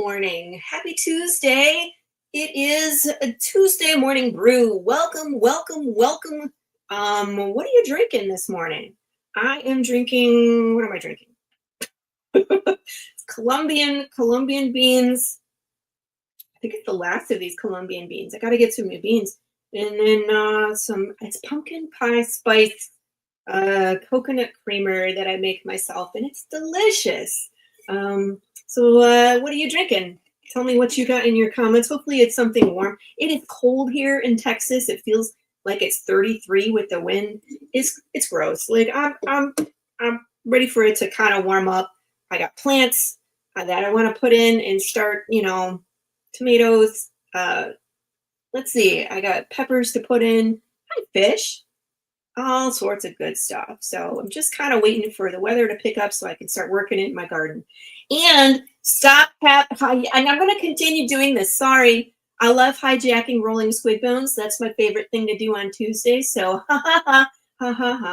morning. Happy Tuesday. It is a Tuesday morning brew. Welcome, welcome, welcome. What are you drinking this morning? I am drinking, what am I drinking? Colombian beans. I think it's the last of these Colombian beans. I got to get some new beans. And then it's pumpkin pie spice coconut creamer that I make myself, and it's delicious. So what are you drinking? Tell me what you got in your comments. Hopefully it's something warm. It is cold here in Texas. It feels like it's 33 with the wind. It's gross. Like I'm ready for it to kind of warm up. I got plants that I want to put in and start, tomatoes. Let's see. I got peppers to put in. Hi, fish. All sorts of good stuff. So I'm just kind of waiting for the weather to pick up so I can start working it in my garden. And and I'm going to continue doing this. Sorry. I love hijacking rolling squid bones. That's my favorite thing to do on Tuesday. So They're going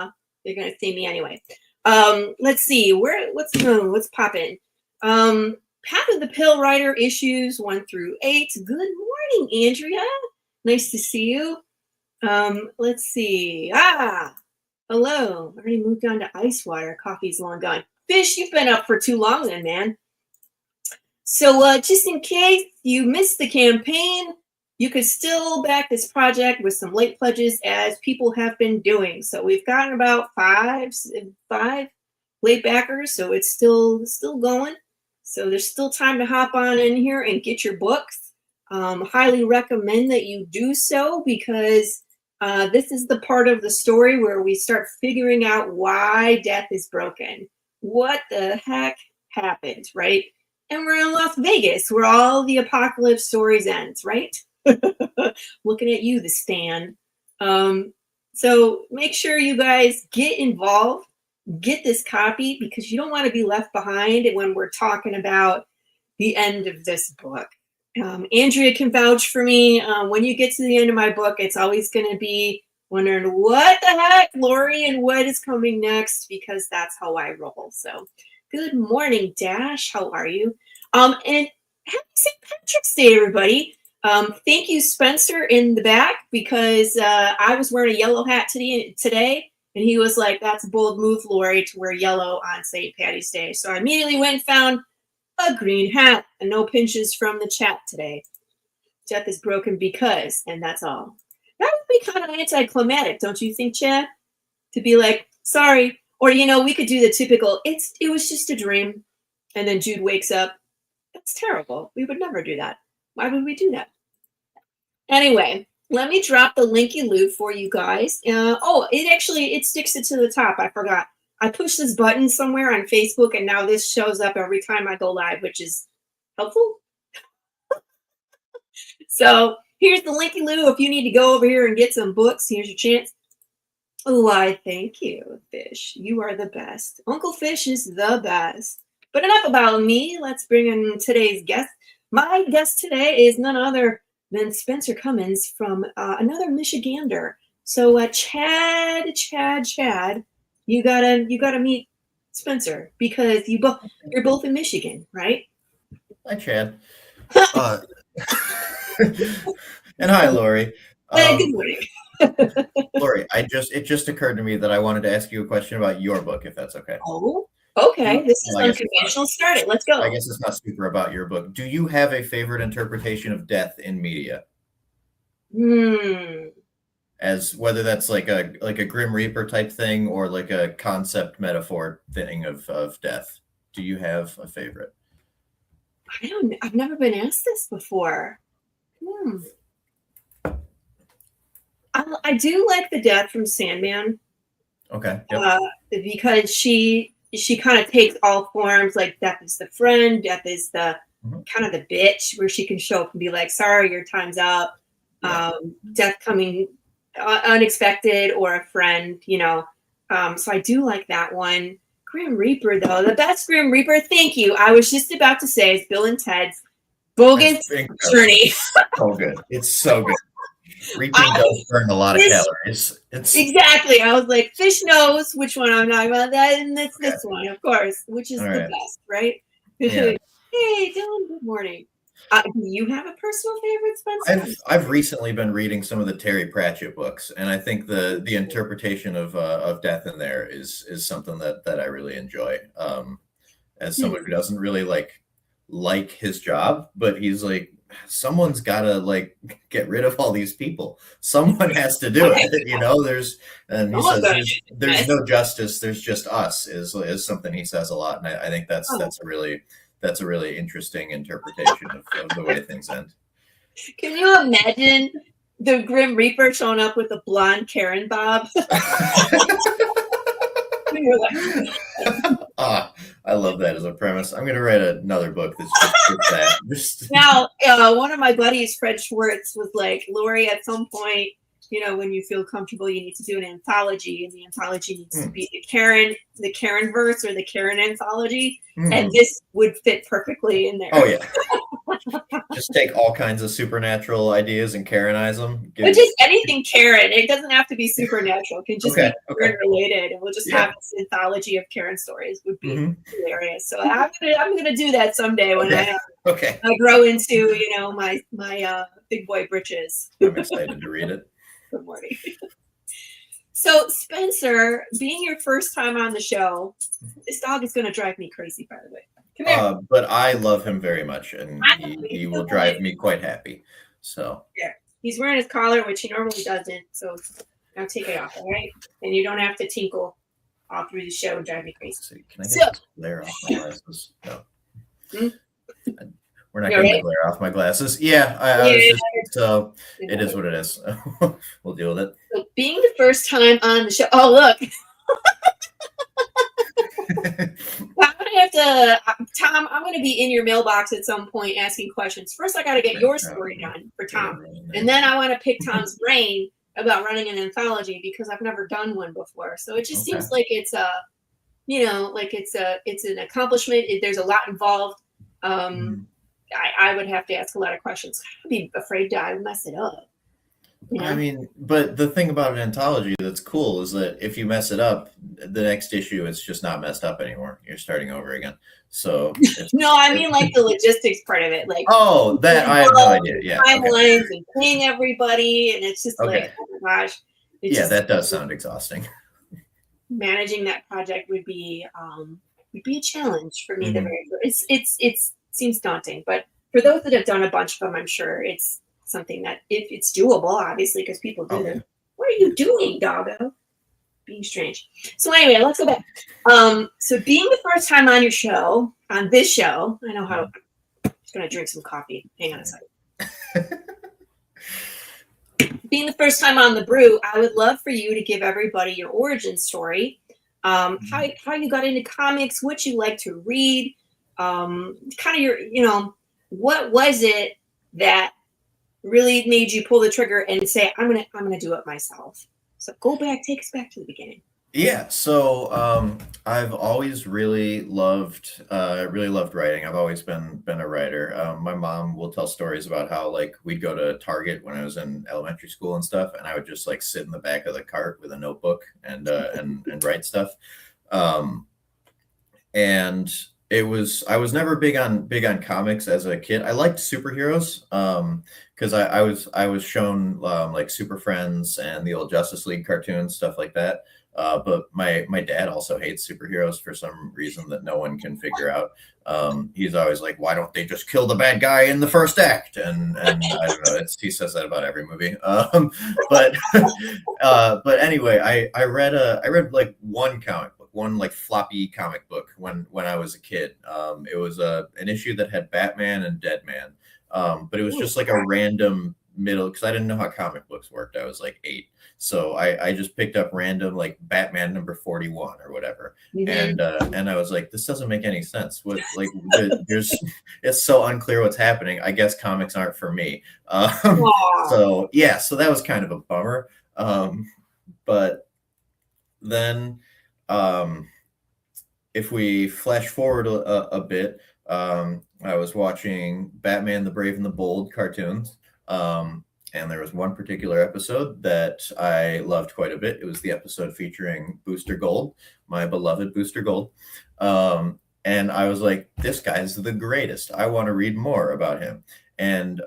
to see me anyway. Let's see. What's popping? Path of the Pill Rider issues 1 through 8. Good morning, Andrea. Nice to see you. Let's see. Hello. I already moved on to ice water. Coffee's long gone. Fish, you've been up for too long then, man. So just in case you missed the campaign, you could still back this project with some late pledges as people have been doing. So we've gotten about five late backers, so it's still going. So there's still time to hop on in here and get your books. Highly recommend that you do so because this is the part of the story where we start figuring out why death is broken. What the heck happened, right? And we're in Las Vegas, where all the apocalypse stories ends, right? Looking at you, the stand. So make sure you guys get involved, get this copy, because you don't want to be left behind when we're talking about the end of this book. Andrea can vouch for me. When you get to the end of my book, it's always going to be wondering what the heck, Laurie, and what is coming next, because that's how I roll. So good morning, Dash. How are you? And happy St. Patrick's Day, everybody. Thank you, Spencer, in the back, because I was wearing a yellow hat today, and he was like, that's a bold move, Laurie, to wear yellow on St. Patty's Day. So I immediately went and found a green hat, and no pinches from the chat today. Death is broken because, and that's all. That would be kind of anticlimactic, don't you think, Chad? To be like, sorry. Or, we could do the typical, it was just a dream. And then Jude wakes up. That's terrible. We would never do that. Why would we do that? Anyway, let me drop the linky loop for you guys. It sticks it to the top. I forgot. I pushed this button somewhere on Facebook, and now this shows up every time I go live, which is helpful. So here's the linky loop. If you need to go over here and get some books, here's your chance. Oh, I thank you, Fish. You are the best. Uncle Fish is the best. But enough about me. Let's bring in today's guest. My guest today is none other than Spencer Cummins from another Michigander. So Chad, you gotta meet Spencer because you're both in Michigan, right? Hi, Chad. And hi, Laurie. Good morning. Laurie, it just occurred to me that I wanted to ask you a question about your book, if that's okay. Oh, okay. This is unconventional. Start it. Let's go. I guess it's not super about your book. Do you have a favorite interpretation of death in media? As whether that's like a Grim Reaper type thing or like a concept metaphor thing of death. Do you have a favorite? I don't know. I've never been asked this before. I do like the death from Sandman. Okay. Yep. Because she kind of takes all forms. Like death is the friend, death is the kind of the bitch, where she can show up and be like, sorry, your time's up. Yeah. Death coming unexpected, or a friend, So I do like that one. Grim Reaper, though, the best Grim Reaper. Thank you. I was just about to say it's Bill and Ted's Bogus Journey. So good. It's so good. Reaping does burn a lot of calories. Exactly. I was like, Fish knows which one I'm talking about. That, and that's this one, of course, which is the best, right? Yeah. Hey, Dylan, good morning. Do you have a personal favorite, Spencer? I've recently been reading some of the Terry Pratchett books, and I think the interpretation of death in there is something that I really enjoy. As Hmm. someone who doesn't really like his job, but he's like, someone's got to like get rid of all these people. Someone has to do it, you know. And he Oh, says gosh. there's no justice. There's just us. Is something he says a lot, and I think Oh, that's a really interesting interpretation of the way things end. can you imagine the Grim Reaper showing up with a blonde Karen bob? You're like, I love that as a premise. I'm going to write another book that's just that. now, one of my buddies, Fred Schwartz, was like, Laurie, at some point, when you feel comfortable, you need to do an anthology, and the anthology needs to be the Karen verse or the Karen anthology, and this would fit perfectly in there. Oh yeah. Just take all kinds of supernatural ideas and Karenize them. But just anything Karen. It doesn't have to be supernatural. It can just be Karen related, and we'll just have this anthology of Karen stories. Would be hilarious. So I'm gonna do that someday when I grow into my big boy britches. I'm excited to read it. Good morning. So Spencer, being your first time on the show, this dog is gonna drive me crazy. By the way. Come here. But I love him very much, and he will drive me quite happy. So yeah, he's wearing his collar, which he normally doesn't. So now take it off, all right? And you don't have to tinkle all through the show and drive me crazy. can I get this glare off my glasses? No. We're not getting the glare off my glasses. Yeah, so it is what it is. We'll deal with it. So being the first time on the show. Oh, look. Tom, I'm going to be in your mailbox at some point asking questions. First, I got to get your story done for Tom. And then I want to pick Tom's brain about running an anthology because I've never done one before. So it just seems like it's it's an accomplishment. There's a lot involved. I would have to ask a lot of questions. I'd be afraid that I would mess it up. I mean, but the thing about an anthology that's cool is that if you mess it up, the next issue is just not messed up anymore. You're starting over again. So no, I mean like the logistics part of it. Like that I have no idea. Yeah, timelines and paying everybody, and it's just like, oh my gosh. That does sound exhausting. Managing that project would be a challenge for me. It seems daunting, but for those that have done a bunch of them, I'm sure it's something that if it's doable, obviously, because people do them. What are you doing, doggo? Being strange. So anyway, let's go back. So being the first time on this show, I know how. I'm just gonna drink some coffee. Hang on a second. Being the first time on the Brew, I would love for you to give everybody your origin story. How you got into comics, what you like to read, kind of your, what was it that really made you pull the trigger and say, I'm gonna do it myself. So take us back to the beginning. Yeah, so I've always really loved writing. I've always been a writer. My mom will tell stories about how like we'd go to Target when I was in elementary school and stuff, and I would just like sit in the back of the cart with a notebook and write stuff. And I was never big on comics as a kid. I liked superheroes because I was shown like Super Friends and the old Justice League cartoons, stuff like that. But my dad also hates superheroes for some reason that no one can figure out. He's always like, why don't they just kill the bad guy in the first act? And I don't know. He says that about every movie. But anyway, I read like one comic book, one like floppy comic book when I was a kid. It was an issue that had Batman and Deadman. But it was just like a random middle because I didn't know how comic books worked. I was like 8. So I just picked up random like Batman number 41 or whatever. And I was like, this doesn't make any sense. What like it's so unclear what's happening. I guess comics aren't for me. So that was kind of a bummer. But then if we flash forward a bit, I was watching Batman the Brave and the Bold cartoons. And there was one particular episode that I loved quite a bit. It was the episode featuring Booster Gold, my beloved Booster Gold. And I was like, this guy's the greatest. I want to read more about him. And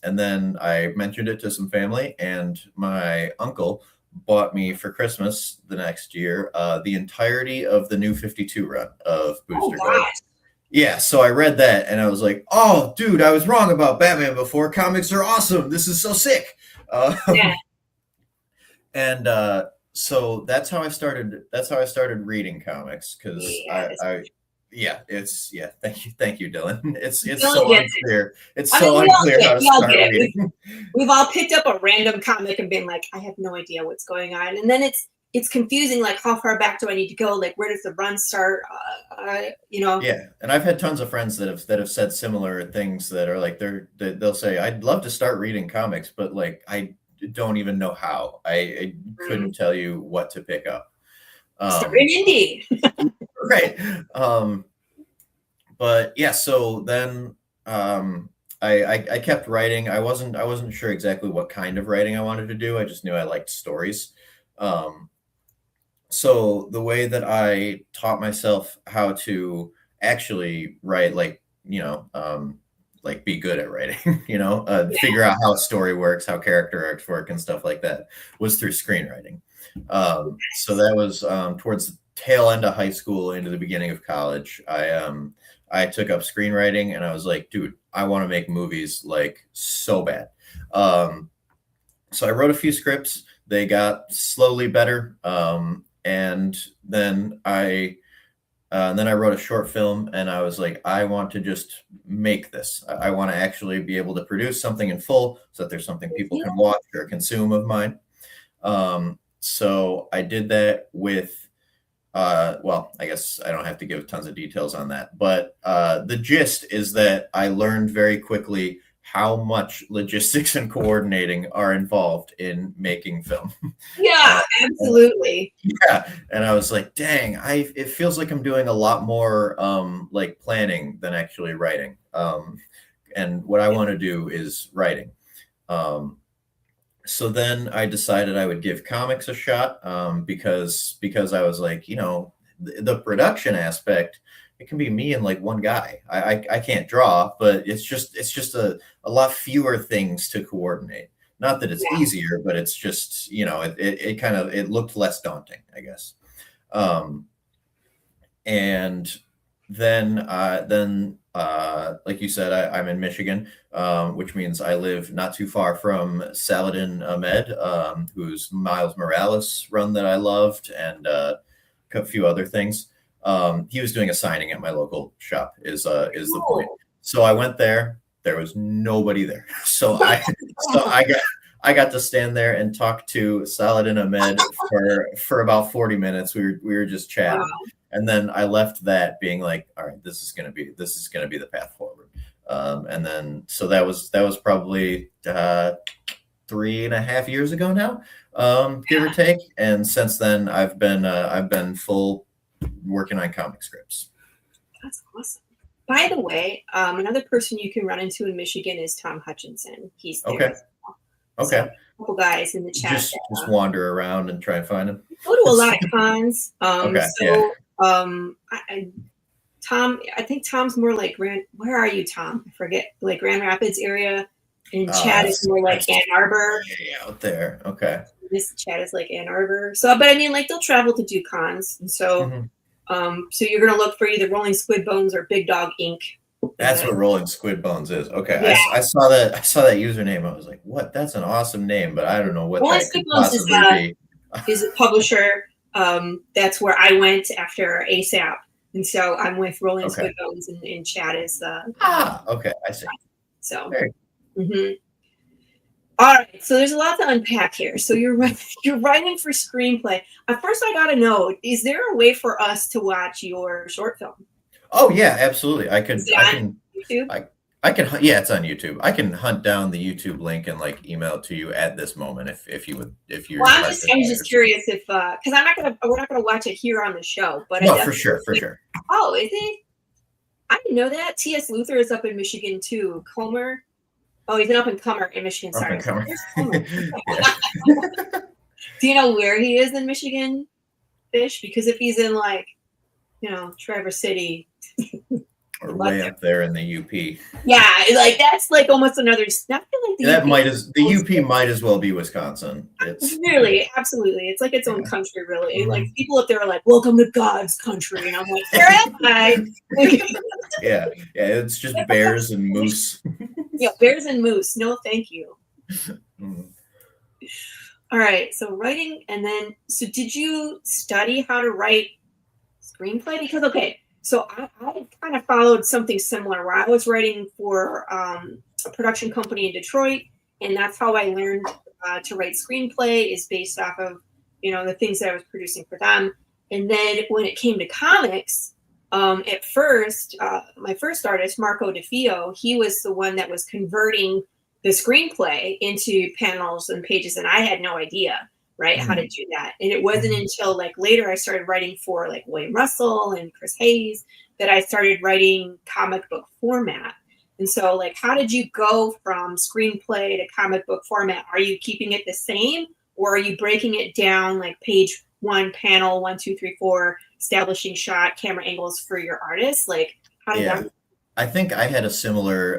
then I mentioned it to some family, and my uncle bought me for Christmas the next year the entirety of the New 52 run of Oh Booster Gold. gosh. Yeah, so I read that and I was like, oh, dude, I was wrong about Batman before. Comics are awesome. This is so sick. Yeah. And so that's how I started. That's how I started reading comics because Thank you, Dylan. It's Dylan so gets unclear. It's I mean, so we all unclear get how it. to We all start get it. reading. We've all picked up a random comic and been like, I have no idea what's going on, and then it's confusing. Like, how far back do I need to go? Like, where does the run start? Yeah, and I've had tons of friends that have said similar things that are like they'll say, I'd love to start reading comics, but like I don't even know how. I couldn't tell you what to pick up. Start an indie. Right. But yeah, so then I kept writing. I wasn't sure exactly what kind of writing I wanted to do. I just knew I liked stories. So the way that I taught myself how to actually write, like be good at writing, figure out how a story works, how character arcs work, and stuff like that, was through screenwriting. So that was towards the tail end of high school into the beginning of college. I took up screenwriting, and I was like, dude, I want to make movies like so bad. So I wrote a few scripts. They got slowly better. And then I wrote a short film, and I was like, I want to just make this. I want to actually be able to produce something in full so that there's something people can watch or consume of mine. So I did that with, I guess I don't have to give tons of details on that, but the gist is that I learned very quickly how much logistics and coordinating are involved in making film. Yeah, absolutely. And I was like, dang, it feels like I'm doing a lot more like planning than actually writing. And what I want to do is writing. So then I decided I would give comics a shot because I was like, the production aspect, it can be me and like one guy. I can't draw, but it's just a lot fewer things to coordinate. Not that it's easier, but it's just, it looked less daunting, I guess. And then like you said, I'm in Michigan, which means I live not too far from Saladin Ahmed, whose Miles Morales run that I loved, and a few other things. He was doing a signing at my local shop is the point. So I went there. There was nobody there. So I got to stand there and talk to Saladin Ahmed for about 40 minutes. We were just chatting. Wow. And then I left that being like, all right, this is gonna be the path forward. And then so that was probably 3.5 years ago now, give or take. And since then I've been full working on comic scripts. That's awesome. By the way, another person you can run into in Michigan is Tom Hutchinson. He's there. Okay. Okay. So, a couple guys in the chat. Just wander around and try and find him. Go to a lot of cons. Okay. Tom, I think Tom's more like where are you, Tom? I forget, like Grand Rapids area. And Chad is more like Ann Arbor. Yeah, out there. Okay. This Chad is like Ann Arbor. So, but I mean, like they'll travel to do cons, and so, so you're gonna look for either Rolling Squid Bones or Big Dog Inc. That's what Rolling Squid Bones is. Okay, yeah. I saw that username. I was like, what? That's an awesome name, but I don't know what Rolling that could possibly be. Is a publisher. That's where I went after ASAP, and so I'm with Rolling Squid Bones, and Chad is the. Okay, I see. So. All right, so there's a lot to unpack here. So you're writing for screenplay. At first, I gotta know: is there a way for us to watch your short film? Oh yeah, absolutely. I can. YouTube? I can. Yeah, it's on YouTube. I can hunt down the YouTube link and like email it to you at this moment if you would. Well, I'm just curious if because we're not gonna watch it here on the show, but no, for sure. Oh, is he? I didn't know that. T.S. Luther is up in Michigan too. Comer. Oh, he's an up-and-comer in Michigan. Sorry. Do you know where he is in Michigan, Fish? Because if he's in like, Traverse City, Or way up there in the UP. Yeah, like that's like almost another. I feel like the That UP UP might as well be Wisconsin. It's really, absolutely. It's like its own country, really. Like people up there are like, "Welcome to God's country," and I'm like, "Where am I?" yeah. It's just bears and moose. Yeah, bears and moose. No, thank you. All right. So writing, and then did you study how to write screenplay? Because so I kind of followed something similar where I was writing for a production company in Detroit, and that's how I learned to write screenplay, is based off of the things that I was producing for them. And then when it came to comics, at first, my first artist, Marco DeFio, he was the one that was converting the screenplay into panels and pages, and I had no idea, right, how to do that. And it wasn't until like later I started writing for like William Russell and Chris Hayes that I started writing comic book format. And so, like, how did you go from screenplay to comic book format? Are you keeping it the same, or are you breaking it down like page 1, panel 1, 2, 3, 4, establishing shot, camera angles for your artists? Like, how did that? I think I had a similar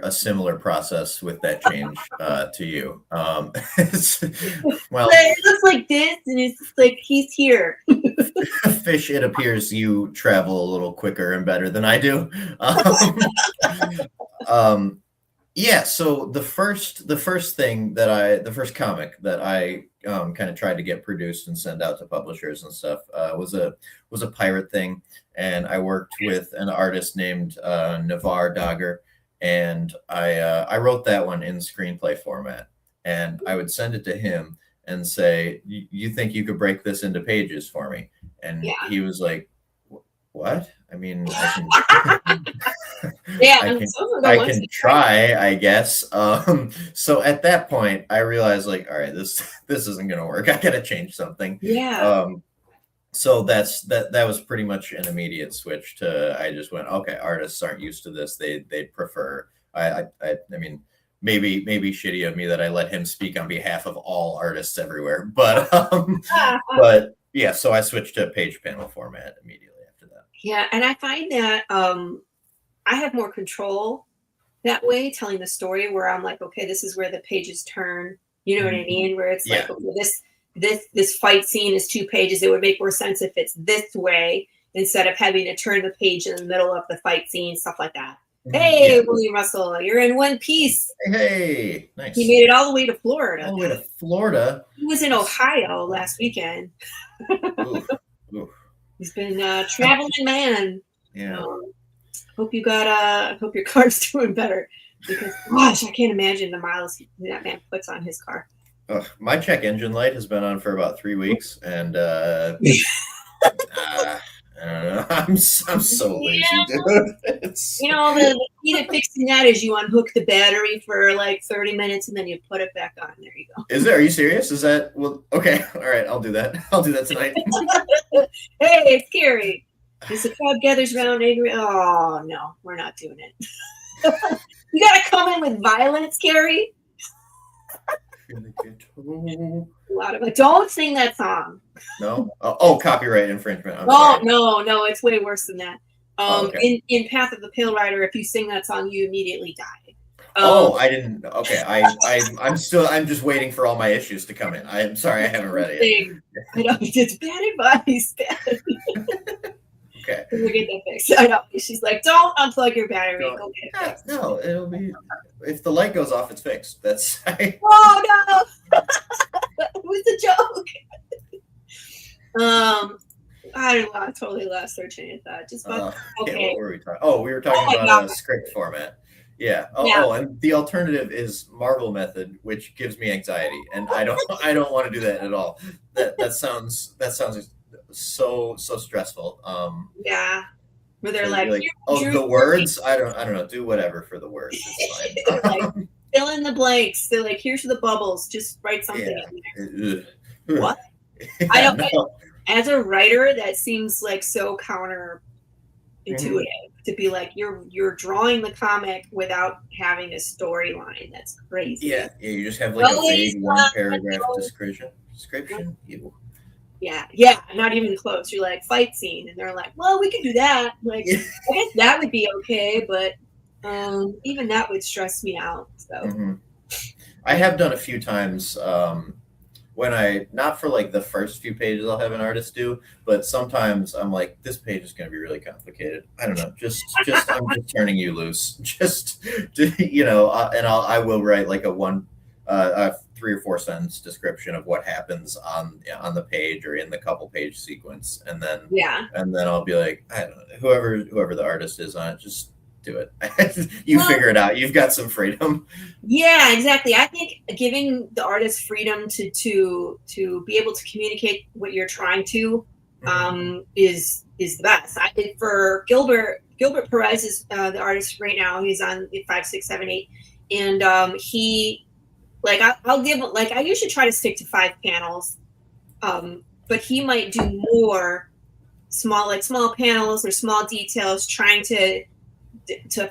process with that change to you. Well, it looks like this, and it's just like he's here. Fish, it appears you travel a little quicker and better than I do. So the first comic that I kind of tried to get produced and send out to publishers and stuff was a pirate thing, and I worked with an artist named Navar Dagger, and I wrote that one in screenplay format, and I would send it to him and say, "You think you could break this into pages for me?" And he was like, "What? I mean, I can try, I guess." So at that point, I realized, like, all right, this isn't gonna work. I gotta change something. Yeah. So that was pretty much an immediate switch to. I just went, okay, artists aren't used to this. They prefer. I mean, maybe shitty of me that I let him speak on behalf of all artists everywhere, but yeah. So I switched to page panel format immediately. Yeah, and I find that I have more control that way, telling the story, where I'm like, okay, this is where the pages turn. You know what I mean? Where it's like, okay, this fight scene is 2 pages. It would make more sense if it's this way instead of having to turn the page in the middle of the fight scene, stuff like that. Hey, William Russell, you're in one piece. Hey, nice. He made it all the way to Florida. All the way to Florida. He was in Ohio last weekend. Ooh. He's been a traveling man. Yeah. Hope your car's doing better, because gosh, I can't imagine the miles that man puts on his car. My check engine light has been on for about 3 weeks, and I don't know. I'm so lazy, dude. The key to fixing that is you unhook the battery for like 30 minutes and then you put it back on. There you go. Are you serious? Is that okay? All right, I'll do that. I'll do that tonight. Hey, it's Carrie. As the crowd gathers around, angry. Oh no, we're not doing it. You gotta come in with violence, Carrie. A lot of it. Don't sing that song. No. Oh, copyright infringement. No, it's way worse than that. Okay. In Path of the Pale Rider, if you sing that song, you immediately die. I didn't. Okay, I'm just waiting for all my issues to come in. I'm sorry, I haven't read it yet. I know, it's bad advice. Okay. We'll get that fixed. I know. She's like, don't unplug your battery. Go get it fixed. No, it'll be. If the light goes off, it's fixed. That's. Oh no! It was a joke. I totally lost our train of thought. Just okay. What were we talking? Oh, we were talking about a script format. Yeah. And the alternative is Marvel method, which gives me anxiety, and I don't want to do that at all. That sounds so stressful. Yeah. Where they're like the words. I don't know. Do whatever for the words. It's fine. Like, fill in the blanks. They're like, here's the bubbles. Just write something in there. What? I don't know. As a writer, that seems like so counterintuitive to be like you're drawing the comic without having a storyline. That's crazy. Yeah. You just have like a vague 1 paragraph description. Yeah, not even close. You're like, fight scene, and they're like, well, we could do that. Like, I guess that would be okay, but even that would stress me out. So Hmm. I have done a few times when I not for like the first few pages I'll have an artist do, but sometimes I'm like, this page is going to be really complicated. I don't know, just I'm just turning you loose, just and I will write like a 3 or 4 sentence description of what happens on the page or in the couple page sequence, yeah. and then I'll be like, I don't know, whoever the artist is on it, just do it. You Well, figure it out. You've got some freedom. yeah, exactly. I think giving the artist freedom to be able to communicate what you're trying to is the best. I think for Gilbert Perez is the artist right now. He's on 5, 6, 7, 8, and he like I'll give like I usually try to stick to 5 panels, but he might do more small panels or small details, trying to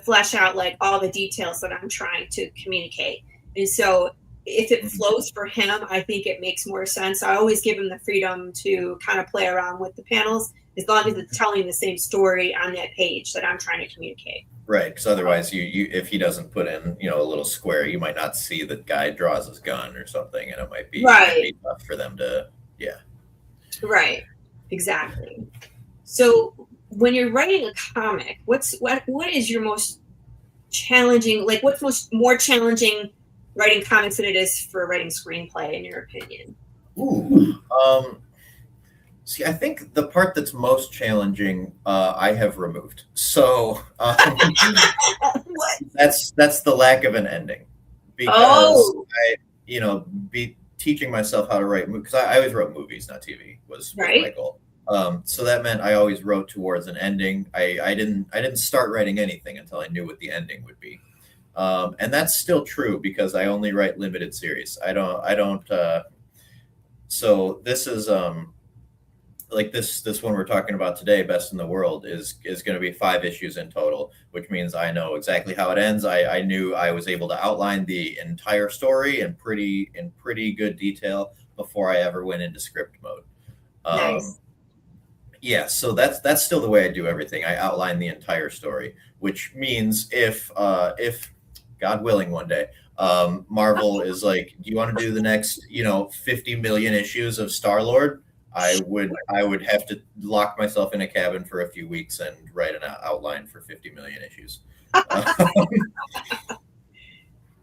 flesh out like all the details that I'm trying to communicate. And so if it flows for him, I think it makes more sense. I always give him the freedom to kind of play around with the panels as long as it's telling the same story on that page that I'm trying to communicate. Right, because otherwise, you if he doesn't put in a little square, you might not see the guy draws his gun or something, and it might be tough for them to Right, exactly. So when you're writing a comic, what is your most challenging? Like, what's more challenging writing comics than it is for writing screenplay, in your opinion? Ooh. See, I think the part that's most challenging, I have removed. So What? that's the lack of an ending, because Oh, be teaching myself how to write because I always wrote movies, not TV was my right. goal. So that meant I always wrote towards an ending. I didn't start writing anything until I knew what the ending would be. And that's still true because I only write limited series. I don't. So this is like this one we're talking about today, Best in the World, is going to be 5 issues in total, which means I know exactly how it ends. I knew I was able to outline the entire story in pretty good detail before I ever went into script mode. Um, Nice. yeah, so that's still the way I do everything. I outline the entire story, which means if God willing one day Marvel is like, do you want to do the next 50 million issues of Star Lord? I would have to lock myself in a cabin for a few weeks and write an outline for 50 million issues.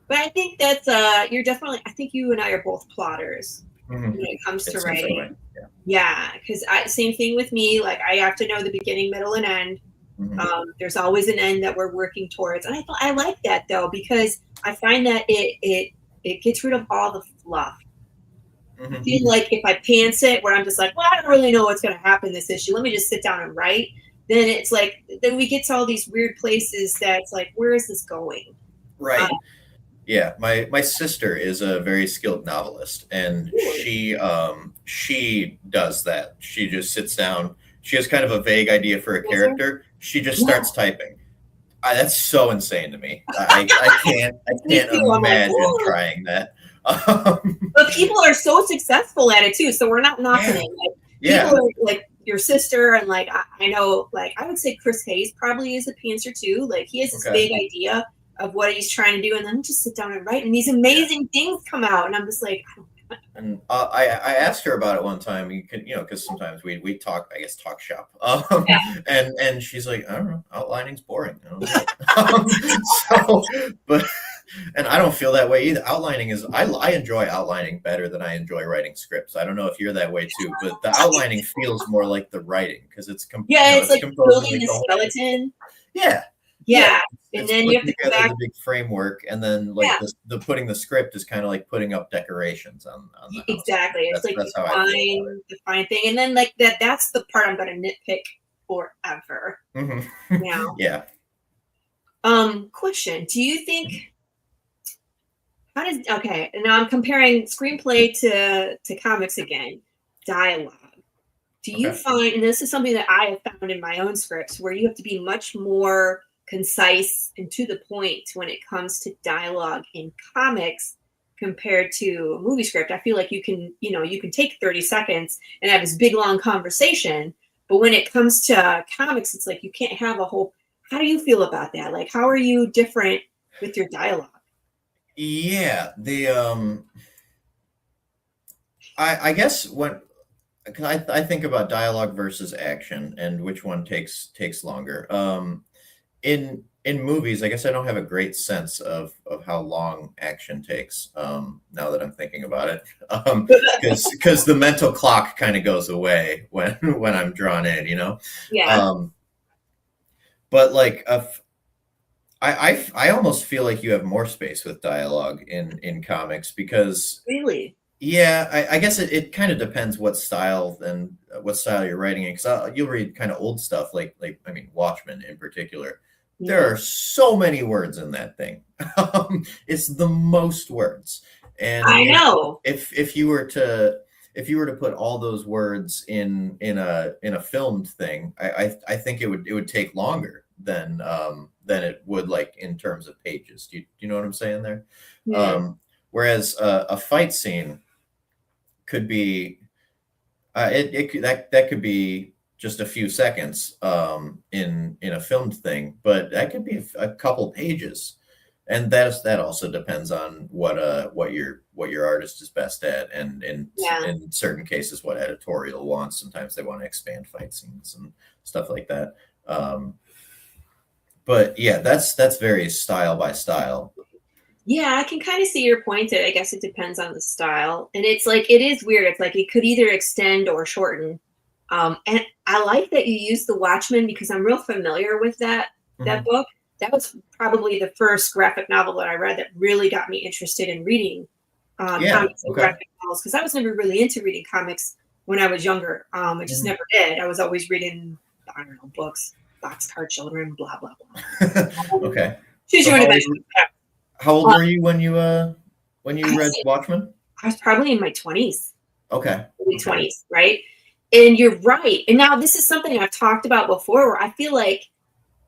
But I think that's you're definitely. I think you and I are both plotters when it comes It to seems that way. writing. Yeah, because same thing with me. Like I have to know the beginning, middle, and end. Yeah. There's always an end that we're working towards, and I like that though because I find that it gets rid of all the fluff. I Hmm. feel like if I pants it, where I'm just like, well, I don't really know what's going to happen this issue. Let me just sit down and write. Then it's like then we get to all these weird places that's like, where is this going? Right. Yeah, my sister is a very skilled novelist, and Really? she does that. She just sits down. She has kind of a vague idea for a character. She just Yeah, starts typing. That's so insane to me. I can't me too. I'm like, imagine whoa. trying that. Um, But people are so successful at it too, so we're not knocking yeah, it. Like people yeah. are like your sister, and like I know, like I would say Chris Hayes probably is a pantser too. Like he has this Okay. big idea of what he's trying to do, and then just sit down and write, and these Yeah. amazing things come out, and I'm just like, And I asked her about it one time. You could, because sometimes we talk, I guess, talk shop. yeah, And she's like, I don't know, outlining's boring. I don't know. So, but and I don't feel that way either. Outlining is I enjoy outlining better than I enjoy writing scripts. I don't know if you're that way too, but the outlining feels more like the writing because yeah, it's it's like composing building like the the whole thing. skeleton. Yeah, yeah. Yeah, and It's then you have putting to come together back. the big framework, and then like Yeah, the putting the script is kind of like putting up decorations on the house. exactly. It's like That's how I feel about the fine thing, and then like that's the part I'm gonna nitpick forever. it. Now, Yeah. question: do you think how does okay? And now I'm comparing screenplay to comics again. Dialogue. Do you Okay. find, and this is something that I have found in my own scripts, where you have to be much more concise and to the point when it comes to dialogue in comics compared to a movie script. I feel like you can take 30 seconds and have this big long conversation, but when it comes to comics, it's like you can't have a whole. How do you feel about that? Like, how are you different with your dialogue? Yeah, I guess when, 'cause I think about dialogue versus action and which one takes longer. In movies, I guess I don't have a great sense of how long action takes. Now that I'm thinking about it, because the mental clock kind of goes away when when I'm drawn in, you know. Yeah, Um, but like, I almost feel like you have more space with dialogue in comics because really. yeah, I guess it kind of depends what style and what style you're writing in. Because you'll read kind of old stuff, like I mean, Watchmen in particular. There Yeah, are so many words in that thing. It's the most words, and I know. if you were to put all those words in a filmed thing, I think it would take longer than it would like in terms of pages. Do you know what I'm saying there? Hmm. Whereas a fight scene could be that could be just a few seconds in a filmed thing, but that could be a couple pages, and that also depends on what your artist is best at, and Yeah. in certain cases what editorial wants. Sometimes they want to expand fight scenes and stuff like that. Um, but yeah, that's very style by style. Yeah, I can kind of see your point that I guess it depends on the style. And it's like it is weird. It's like it could either extend or shorten. And I like that you use the Watchmen because I'm real familiar with that Mhm. book. That was probably the first graphic novel that I read that really got me interested in reading Yeah. comics and Okay. graphic novels because I was never really into reading comics when I was younger. I just Mhm. never did. I was always reading, I don't know, books, Boxcar Children, blah blah blah. Okay. Choose So your own adventure. how old Uh, were you when I you read was Watchmen? I was probably in my 20s, Okay. early Okay. 20s, right? And you're right. And now this is something I've talked about before where I feel like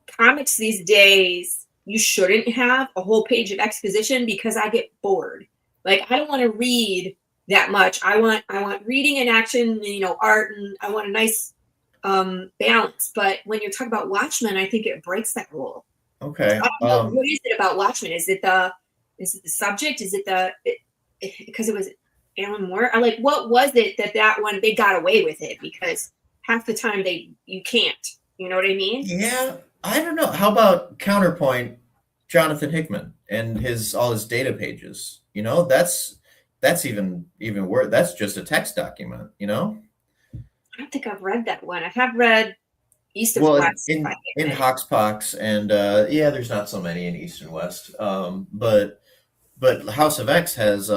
comics these days, you shouldn't have a whole page of exposition because I get bored. Like I don't want to read that much. I want reading and action, art, and I want a nice balance. But when you're talking about Watchmen, I think it breaks that rule. Okay. I don't know. What is it about Watchmen? Is it the subject? Is it because it was Alan Moore? I like what was it that one they got away with it because half the time you can't. You know what I mean? Yeah, I don't know. How about counterpoint Jonathan Hickman and his all his data pages? You know, that's even worse. That's just a text document, you know? I don't think I've read that one. I have read East of Well, West by in Hickman. Hoxpox and yeah, there's not so many in East and West. But House of X has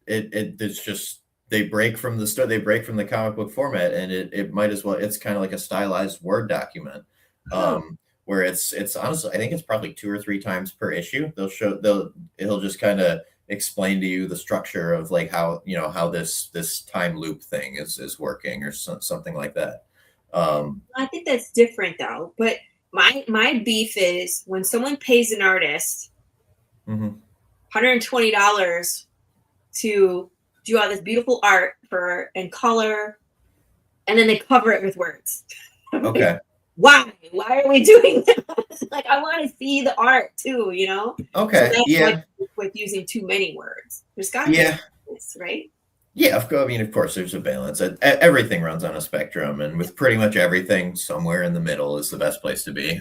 it's just they break from the comic book format, and it might as well, it's kind of like a stylized Word document. Oh, Where it's honestly, I think it's probably two or three times per issue he'll just kind of explain to you the structure of like how, you know, how this time loop thing is working, or something like that. I think that's different though. But my beef is when someone pays an artist Mhm. $120 to do all this beautiful art for and color, and then they cover it with words. I'm like, Okay. why? Why are we doing that? Like, I want to see the art too. So Okay. that's my Yeah. with using too many words. There's got to be a Yeah. balance, right? Yeah, I mean, of course, there's a balance. Everything runs on a spectrum, and with pretty much everything, somewhere in the middle is the best place to be.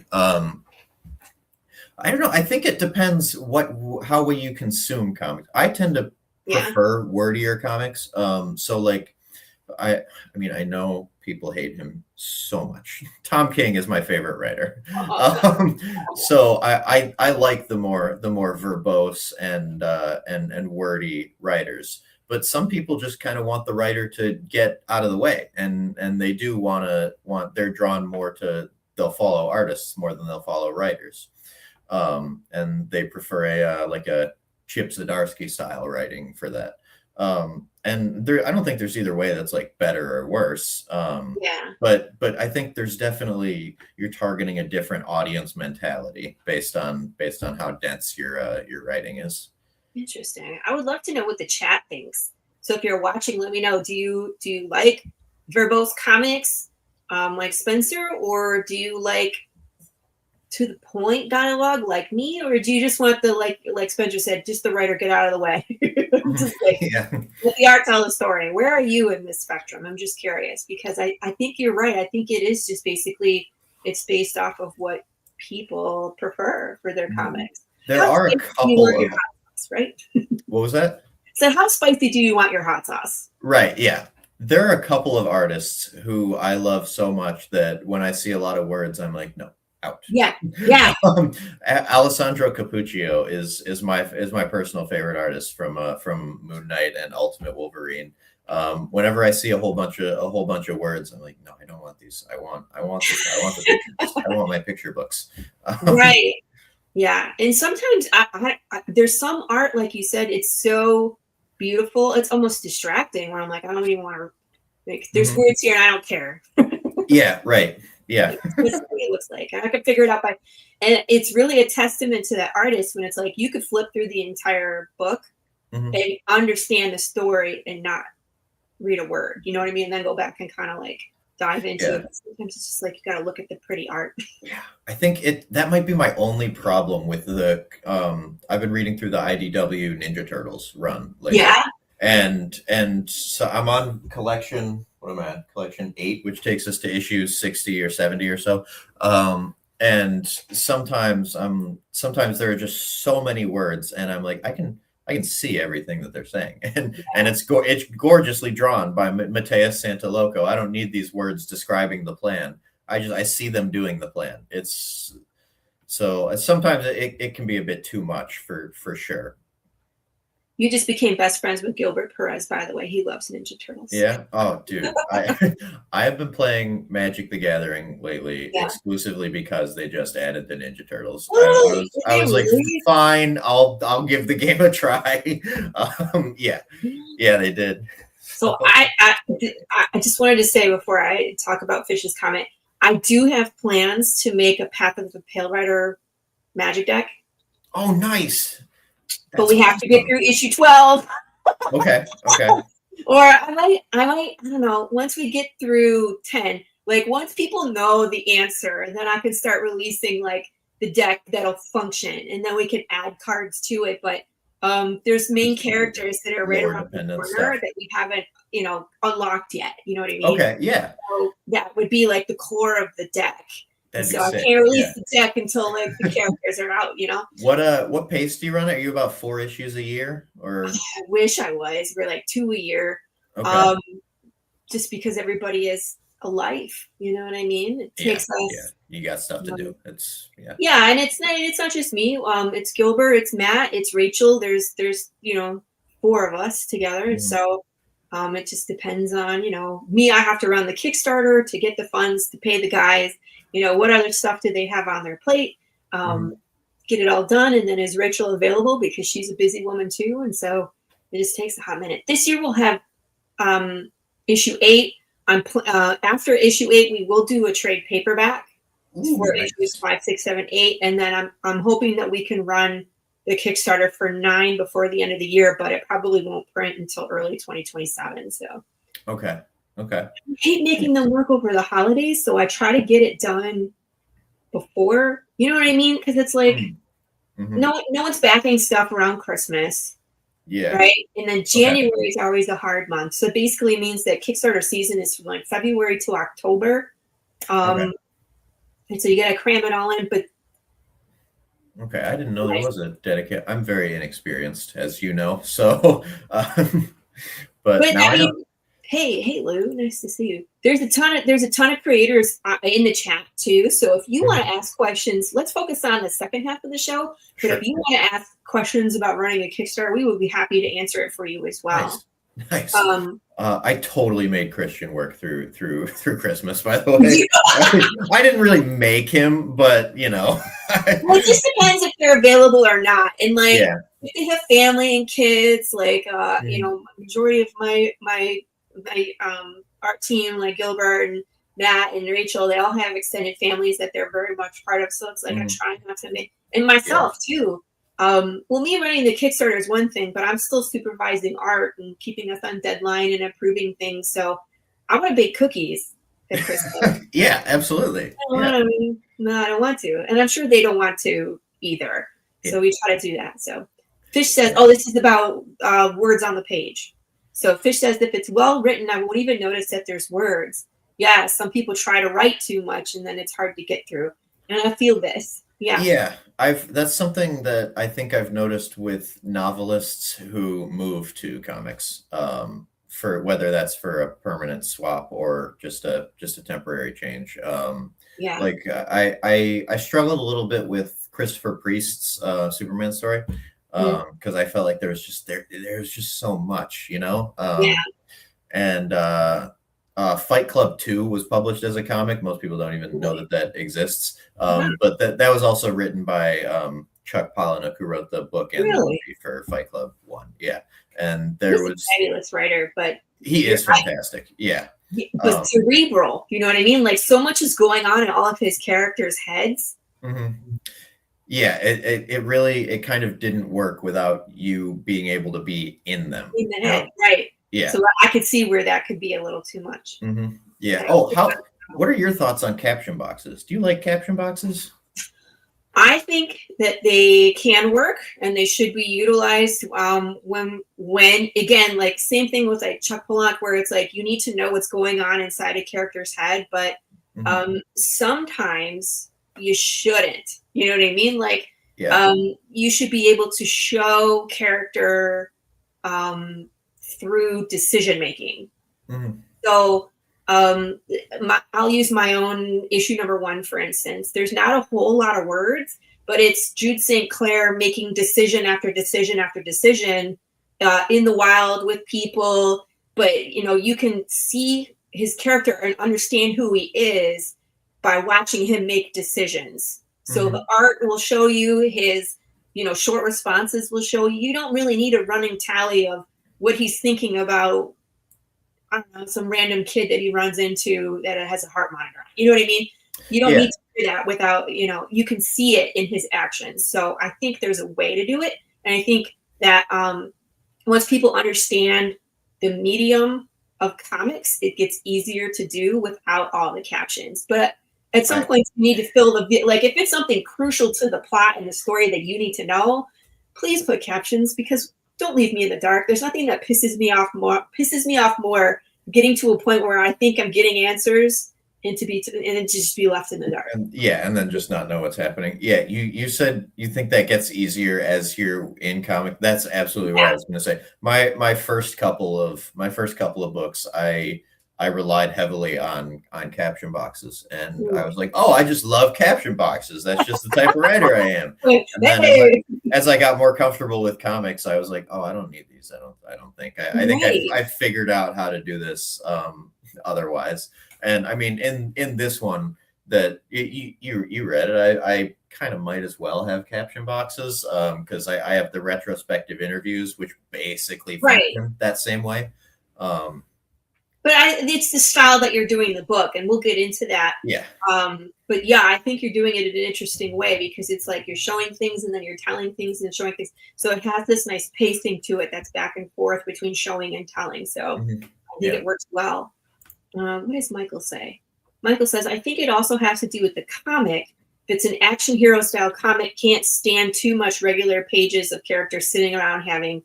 I don't know. I think it depends how will you consume comics. I tend to Yeah. prefer wordier comics. So like I mean, I know people hate him so much. Tom King is my favorite writer. Oh God. Um, so I like the more verbose and wordy writers. But some people just kind of want the writer to get out of the way, and they do they're drawn more to, they'll follow artists more than they'll follow writers, and they prefer like a Chip Zdarsky style writing for that. And there, I don't think there's either way that's like better or worse. Yeah. But I think there's definitely, you're targeting a different audience mentality based on how dense your writing is. Interesting. I would love to know what the chat thinks. So if you're watching, let me know. Do you like verbose comics, like Spencer, or do you like to the point dialogue like me, or do you just want the like Spencer said, just the writer get out of the way? Just like Yeah. let the art tell the story. Where are you in this spectrum? I'm just curious because I think you're right. I think it is just basically it's based off of what people prefer for their comics. There How are a spicy do you want couple your of, hot sauce, right? what was that? So how spicy do you want your hot sauce? Right, yeah. There are a couple of artists who I love so much that when I see a lot of words, I'm like, no, out. Yeah. Alessandro Cappuccio is my personal favorite artist from Moon Knight and Ultimate Wolverine. Whenever I see a whole bunch of words, I'm like, no, I don't want these. I want this. I want the pictures. I want my picture books. Right. Yeah. And sometimes I there's some art, like you said, it's so beautiful. It's almost distracting where I'm like, I don't even want to there's words here and I don't care. Yeah, right. Yeah. This is what it looks like. And I could figure it out and it's really a testament to that artist when it's like you could flip through the entire book and understand the story and not read a word. You know what I mean? And then go back and kind of like dive into it. But sometimes it's just like you got to look at the pretty art. Yeah, I think that might be my only problem with the. I've been reading through the IDW Ninja Turtles run lately. Yeah, and so I'm on collection. What am I at? Collection 8, which takes us to issue 60 or 70 or so. And sometimes there are just so many words, and I'm like, I can see everything that they're saying, and it's gorgeously drawn by Mateus Santaloco. I don't need these words describing the plan. I see them doing the plan. It's so sometimes it can be a bit too much for sure. You just became best friends with Gilbert Perez, by the way. He loves Ninja Turtles. Yeah. Oh, dude. I have been playing Magic the Gathering lately exclusively because they just added the Ninja Turtles. I was like, fine, I'll give the game a try. Yeah, they did. So I just wanted to say before I talk about Fish's comment, I do have plans to make a Path of the Pale Rider Magic deck. Oh, nice. But we have to get through issue 12. Okay. Or I don't know, once we get through 10, like once people know the answer, then I can start releasing like the deck that'll function and then we can add cards to it. But there's main characters that are right around the corner that we haven't, unlocked yet. You know what I mean? Okay, yeah. So that would be like the core of the deck. So I sick. can't release the deck until like the characters are out, What pace do you run? Are you about 4 issues a year, or? I wish I was. We're like 2 a year. Okay. Just because everybody is a life, you know what I mean? It takes us. Yeah, you got stuff to do. It's Yeah, and it's not just me. It's Gilbert, it's Matt, it's Rachel. There's 4 of us together. So it just depends on me. I have to run the Kickstarter to get the funds to pay the guys. What other stuff do they have on their plate? Get it all done. And then is Rachel available because she's a busy woman too? And so it just takes a hot minute. This year we'll have issue 8. After issue 8, we will do a trade paperback for issues 5, 6, 7, 8. And then I'm hoping that we can run the Kickstarter for 9 before the end of the year, but it probably won't print until early 2027. So okay. I hate making them work over the holidays, so I try to get it done before. You know what I mean? Because it's like no one's backing stuff around Christmas. Yeah. Right. And then January is always a hard month. So it basically means that Kickstarter season is from like February to October. And so you got to cram it all in. But I didn't know there was a dedicated. I'm very inexperienced, as you know. So, but now I know. Hey, Lou, nice to see you. There's a ton of creators in the chat too. So if you want to ask questions, let's focus on the second half of the show. But if you want to ask questions about running a Kickstarter, we would be happy to answer it for you as well. Nice. I totally made Christian work through Christmas, by the way. I didn't really make him, but Well, it just depends if they're available or not. And like if they have family and kids, like majority of my art team, like Gilbert and Matt and Rachel, they all have extended families that they're very much part of. So it's like I try not to make, and myself too. well, me running the Kickstarter is one thing, but I'm still supervising art and keeping us on deadline and approving things. So I want to bake cookies at Christmas. Yeah, absolutely. No, I don't want to. And I'm sure they don't want to either. Yeah. So we try to do that. So Fish says, oh, this is about words on the page. So Fish says, if it's well written, I won't even notice that there's words. Yeah, some people try to write too much and then it's hard to get through. And I feel this. Yeah. Yeah, that's something that I think I've noticed with novelists who move to comics, for whether that's for a permanent swap or just a temporary change. Yeah. Like I struggled a little bit with Christopher Priest's Superman story, because I felt like there's just so much, you know. Yeah. And Fight Club 2 was published as a comic. Most people don't even know that exists. But that was also written by Chuck Palahniuk, who wrote the book and the movie for Fight Club 1. Yeah. And He's a fabulous writer, but he is fantastic. Yeah. But cerebral, you know what I mean? Like so much is going on in all of his characters' heads. Yeah, it really kind of didn't work without you being able to be in them. In the head, right. Yeah. So I could see where that could be a little too much. Yeah. Oh, what are your thoughts on caption boxes? Do you like caption boxes? I think that they can work and they should be utilized when again, like same thing with like Chuck Palahniuk, where it's like you need to know what's going on inside a character's head, but sometimes you shouldn't. You know what I mean? Like you should be able to show character through decision making. So I'll use my own issue number 1, for instance. There's not a whole lot of words, but it's Jude St. Clair making decision after decision after decision in the wild with people. But, you know, you can see his character and understand who he is by watching him make decisions. So the art will show you his, you know, short responses will show you. You don't really need a running tally of what he's thinking about, I don't know, some random kid that he runs into that has a heart monitor on. You know what I mean? You don't need to do that without, you know, you can see it in his actions. So I think there's a way to do it. And I think that once people understand the medium of comics, it gets easier to do without all the captions. But at some point, you need to fill the, like if it's something crucial to the plot and the story that you need to know, please put captions, because don't leave me in the dark. There's nothing that pisses me off more getting to a point where I think I'm getting answers and then just be left in the dark. And then just not know what's happening. Yeah, you said you think that gets easier as you're in comic. That's absolutely what I was going to say. My first couple of books, I relied heavily on caption boxes, and I was like, oh, I just love caption boxes. That's just the type of writer I am. And then as I got more comfortable with comics, I was like, oh, I don't need these. I don't think. I think I figured out how to do this otherwise. And I mean, in this one that you read it, I kind of might as well have caption boxes because I have the retrospective interviews, which basically function that same way. But it's the style that you're doing the book, and we'll get into that. Yeah. But yeah, I think you're doing it in an interesting way because it's like you're showing things and then you're telling things and showing things. So it has this nice pacing to it that's back and forth between showing and telling. So I think it works well. What does Michael say? Michael says, I think it also has to do with the comic. If it's an action hero style comic, can't stand too much regular pages of characters sitting around having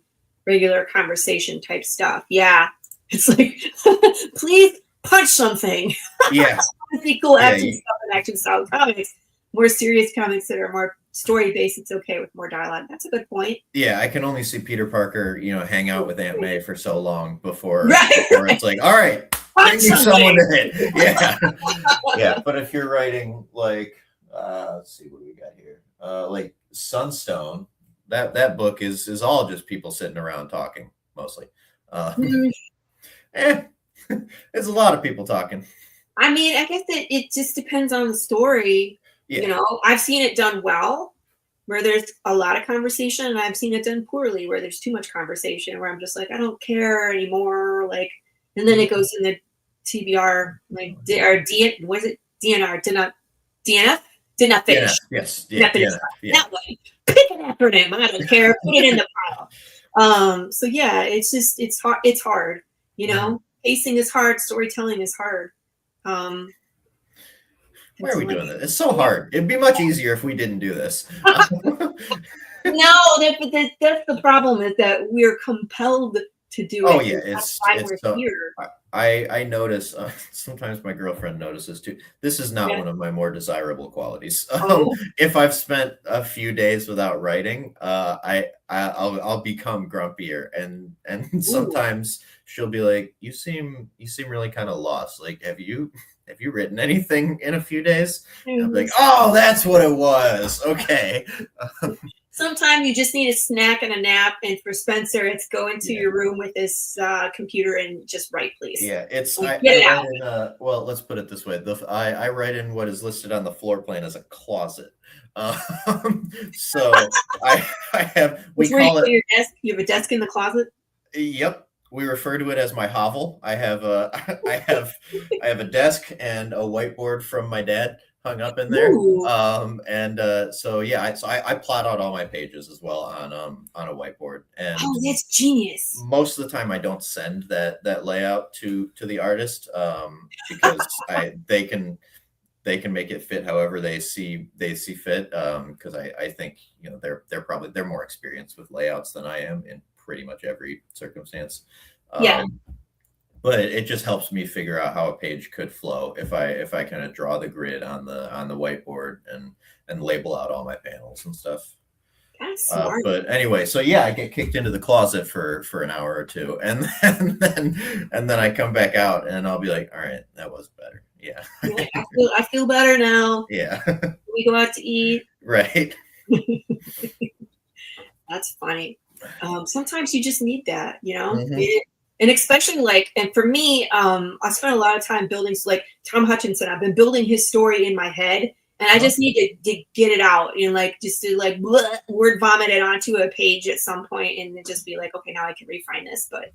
regular conversation type stuff. Yeah. It's like, please punch something. Yeah. Pretty cool action stuff in action style comics. More serious comics that are more story based, it's okay with more dialogue. That's a good point. Yeah, I can only see Peter Parker, hang out with Aunt May for so long before it's like, all right, bring me someone to hit. Yeah. Yeah. But if you're writing like let's see what we got here. Like Sunstone, that book is all just people sitting around talking mostly. It's a lot of people talking. I mean, I guess it just depends on the story. Yeah. I've seen it done well where there's a lot of conversation, and I've seen it done poorly where there's too much conversation where I'm just like, I don't care anymore. Like, and then it goes in the TBR, like, or what is it? DNR, did not finish. Yes. That way. pick an acronym. I don't care. Put it in the pile. So yeah, it's hard. It's hard. You know, pacing is hard. Storytelling is hard. Why are we doing this? It's so hard. It'd be much easier if we didn't do this. No, that's the problem, is that we're compelled to do it. Oh yeah, that's why we're so, here. I notice sometimes my girlfriend notices too. This is not one of my more desirable qualities. If I've spent a few days without writing, I'll become grumpier, and sometimes she'll be like, you seem really kind of lost. Like, have you written anything in a few days? And I'm like, oh, that's what it was. Okay. Sometimes you just need a snack and a nap, and for Spencer, it's go into your room with this computer and just write, please. Yeah, it's get it out. Well, let's put it this way: I write in what is listed on the floor plan as a closet. So I have call it your desk. You have a desk in the closet. Yep, we refer to it as my hovel. I have a desk and a whiteboard from my dad hung up in there. So I plot out all my pages as well on a whiteboard. And that's genius. Most of the time I don't send that layout to the artist, because they can make it fit however they see fit, because I think, you know, they're more experienced with layouts than I am in pretty much every circumstance. But it just helps me figure out how a page could flow if I kind of draw the grid on the whiteboard and label out all my panels and stuff. That's smart. But anyway, so yeah, I get kicked into the closet for an hour or two, and then I come back out and I'll be like, all right, that was better. Yeah. I feel better now. Yeah. We go out to eat. Right. That's funny. Sometimes you just need that, you know. And especially and for me, I spent a lot of time building, like Tom Hutchinson, I've been building his story in my head, and I just need to get it out and just to word vomit it onto a page at some point, and then just be like, okay, now I can refine this. But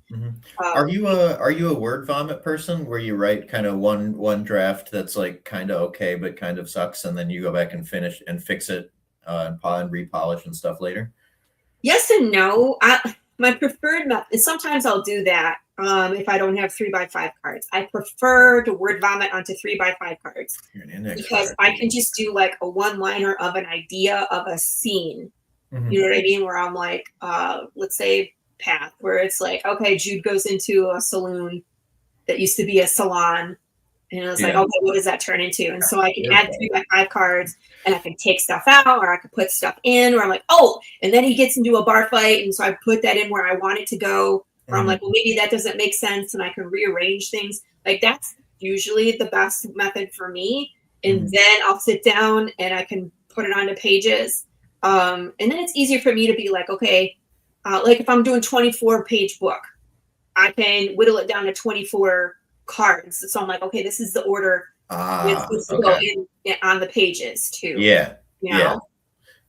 are you a word vomit person where you write kind of one draft that's like kind of okay but kind of sucks, and then you go back and finish and fix it and repolish and stuff later? Yes and no. My preferred method, sometimes I'll do that if I don't have 3x5 cards. I prefer to word vomit onto 3x5 cards because I can just do like a one-liner of an idea of a scene. You know what I mean? Where I'm like, let's say Path, where it's like, okay, Jude goes into a saloon that used to be a salon. And I was like, okay, what does that turn into? And so I can add 3x5 cards, and I can take stuff out, or I can put stuff in, or I'm like, oh, and then he gets into a bar fight, and so I put that in where I want it to go. Or I'm like, well, maybe that doesn't make sense, and I can rearrange things. Like, that's usually the best method for me. And then I'll sit down and I can put it onto pages. And then it's easier for me to be like, okay, like if I'm doing 24-page book, I can whittle it down to 24 cards. So I'm like, okay, this is the order it's supposed to go in on the pages too. Yeah. You know?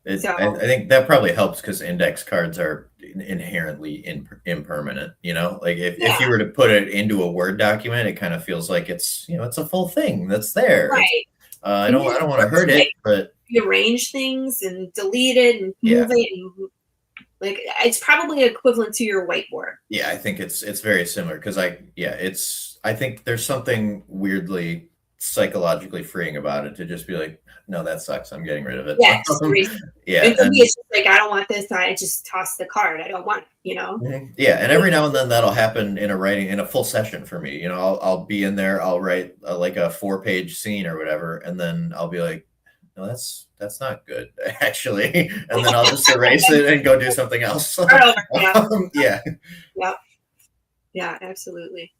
I think that probably helps because index cards are inherently impermanent. You know, like if you were to put it into a Word document, it kind of feels like it's a full thing that's there. Right. I don't want to hurt it, but you arrange things and delete it and move it, and like it's probably equivalent to your whiteboard. Yeah, I think it's very similar because I think there's something weirdly psychologically freeing about it to just be like, no, that sucks. I'm getting rid of it. Yeah. And for me, it's just like, I don't want this. I just toss the card. I don't want it, you know? Yeah. And every now and then that'll happen in a full session for me. You know, I'll be in there, I'll write like a 4-page scene or whatever. And then I'll be like, no, that's not good actually. And then I'll just erase it and go do something else. Yeah, absolutely.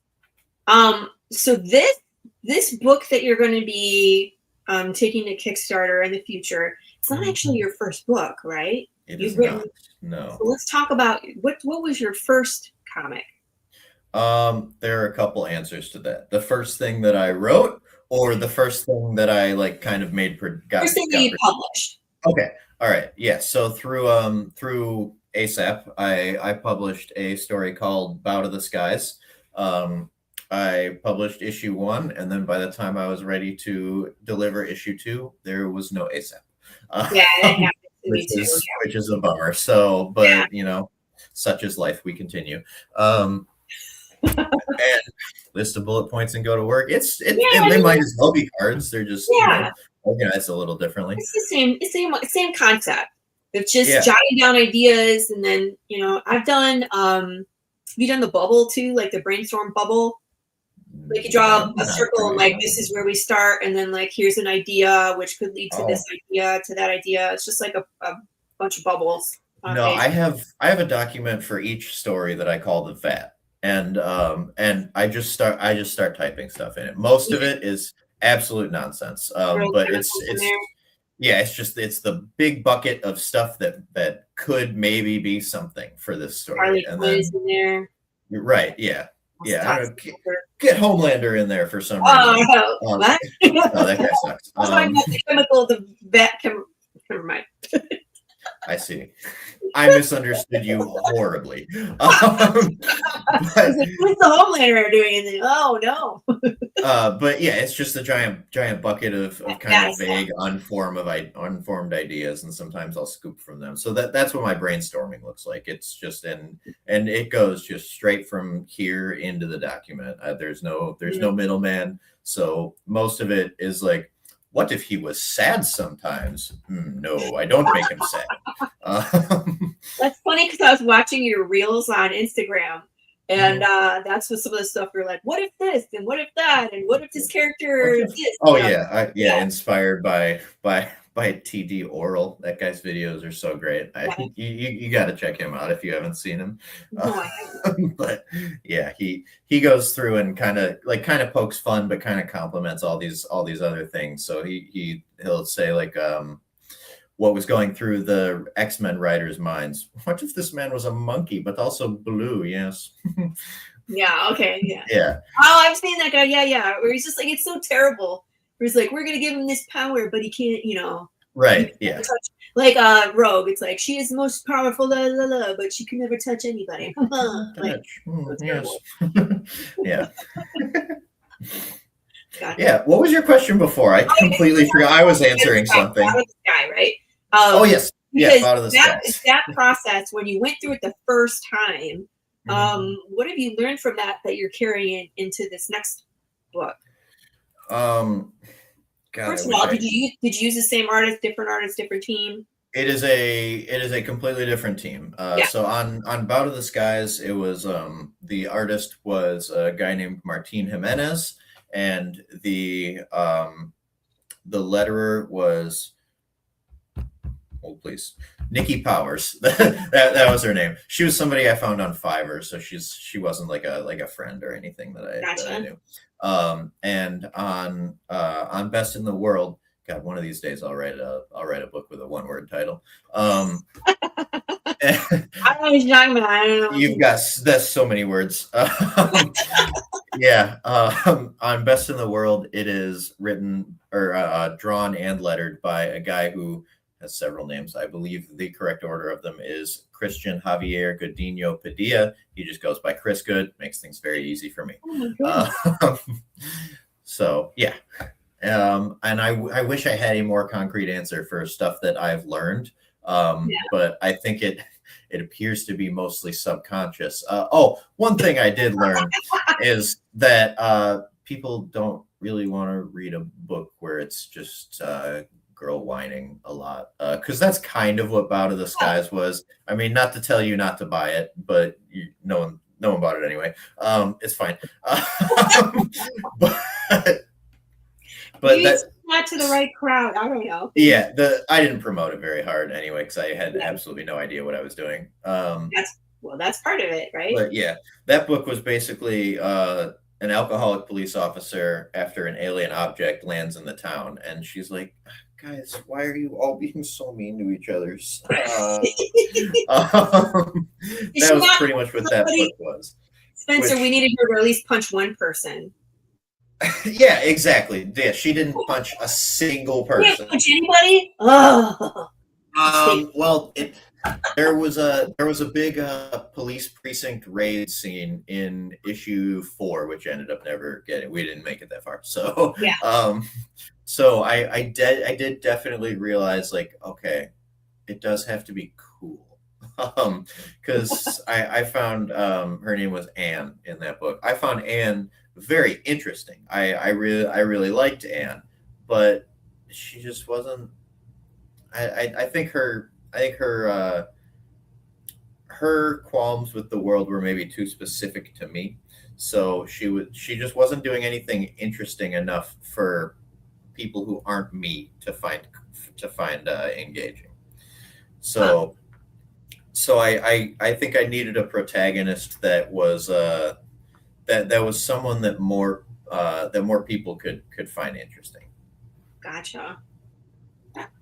So this book that you're going to be taking to Kickstarter in the future, it's not actually your first book, right? You've written, no. So let's talk about what was your first comic? There are a couple answers to that. The first thing that I wrote, or the first thing that I like kind of made first thing that you published. Okay. All right. Yeah. So through ASAP, I published a story called Bow to the Skies. I published issue 1, and then by the time I was ready to deliver issue 2, there was no ASAP. Yeah, it happens. me too. which is a bummer. So, Yeah. but such is life. We continue. And list of bullet points and go to work. They might as well be cards. They're just organized a little differently. It's the same concept. It's just jotting down ideas, and then I've done. Have you done the bubble too, like the brainstorm bubble? Like you draw a circle, and like this is where we start, and then like here's an idea which could lead to this idea, to that idea. It's just like a bunch of bubbles. No, I have a document for each story that I call the vat, and I just start typing stuff in it. Most of it is absolute nonsense, but it's the big bucket of stuff that could maybe be something for this story. And then in there. You're right, yeah. Yeah, I don't know, get Homelander in there for some reason. What? No, that guy sucks. The chemical, the vat. Never mind. I see. I misunderstood you horribly. What's the Homelander doing? Oh no. But yeah, it's just a giant bucket of kind of vague, unformed ideas, and sometimes I'll scoop from them. So that's what my brainstorming looks like. It's just and it goes just straight from here into the document. There's no middleman. So most of it is like, what if he was sad sometimes? No, I don't make him sad. That's funny because I was watching your reels on Instagram, and that's what some of the stuff you're like, what if this, and what if that, and what if this character is this? Oh yeah, inspired by TD Oral. That guy's videos are so great. You got to check him out if you haven't seen him. No, but yeah, he goes through and kind of pokes fun, but kind of compliments all these other things. So he'll say like, what was going through the X-Men writers' minds? What if this man was a monkey, but also blue? Yes. Yeah. Okay. Yeah. Yeah. Oh, I've seen that guy. Yeah. Where he's just like, it's so terrible. Where he's like, we're gonna give him this power, but he can't. Right. Yeah. Like Rogue, it's like she is the most powerful, but she can never touch anybody. Yes. Yeah. Gotcha. Yeah. What was your question before? I completely forgot. I was answering something. Out of the sky, right? Oh yes. Yeah. Out of the sky. That process when you went through it the first time. What have you learned from that you're carrying into this next book? First of all, did you use the same artist, different team? It is a completely different team. So on Bout of the Skies, it was the artist was a guy named Martin Jimenez, and the letterer was Nikki Powers. that was her name. She was somebody I found on Fiverr, so she wasn't like a friend or anything that I knew. And on Best in the World, God, one of these days I'll write a book with a one-word title. I don't know what you're talking about. I don't know. You've got that's so many words. On Best in the World, it is written or drawn and lettered by a guy who has several names. I believe the correct order of them is Christian Javier Godinho Padilla. He just goes by Chris Good. Makes things very easy for me. So yeah. And I wish I had a more concrete answer for stuff that I've learned. But I think it appears to be mostly subconscious. One thing I did learn is that people don't really want to read a book where it's just girl whining a lot, because that's kind of what Bout of the Skies was. I mean, not to tell you not to buy it, but no one bought it anyway. It's fine. But that's not to the right crowd. I don't know. Yeah, I didn't promote it very hard anyway because I had absolutely no idea what I was doing. That's part of it, right? But yeah, that book was basically an alcoholic police officer after an alien object lands in the town, and she's like, guys, why are you all being so mean to each other? That was pretty much what that book was. Spencer, we needed her to at least punch one person. Yeah, exactly. Yeah, she didn't punch a single person. You didn't punch anybody? Oh. Well, there was a big police precinct raid scene in issue 4, which ended up never getting. We didn't make it that far. So yeah. So I did definitely realize, like, okay, it does have to be cool. Because I found her name was Anne in that book. I found Anne very interesting. I really liked Anne, but she just wasn't. I think her qualms with the world were maybe too specific to me. So she just wasn't doing anything interesting enough for people who aren't me to find engaging. So I think I needed a protagonist that was that was someone that more people could find interesting. Gotcha.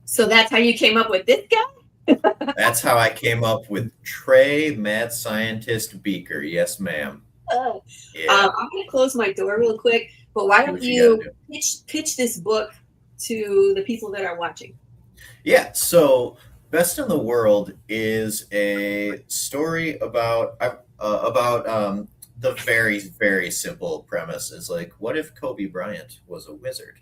So that's how you came up with this guy? That's how I came up with Trey, Mad Scientist Beaker. Yes, ma'am. Oh. Yeah. I'm going to close my door real quick, but why don't you pitch this book to the people that are watching? Yeah, so Best in the World is a story about the very, very simple premise is like, what if Kobe Bryant was a wizard?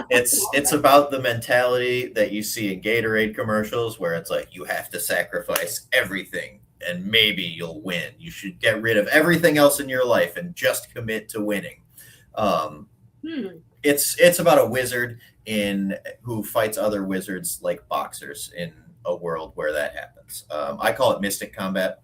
It's about the mentality that you see in Gatorade commercials where it's like, you have to sacrifice everything and maybe you'll win. You should get rid of everything else in your life and just commit to winning. It's about a wizard who fights other wizards like boxers in a world where that happens. I call it mystic combat.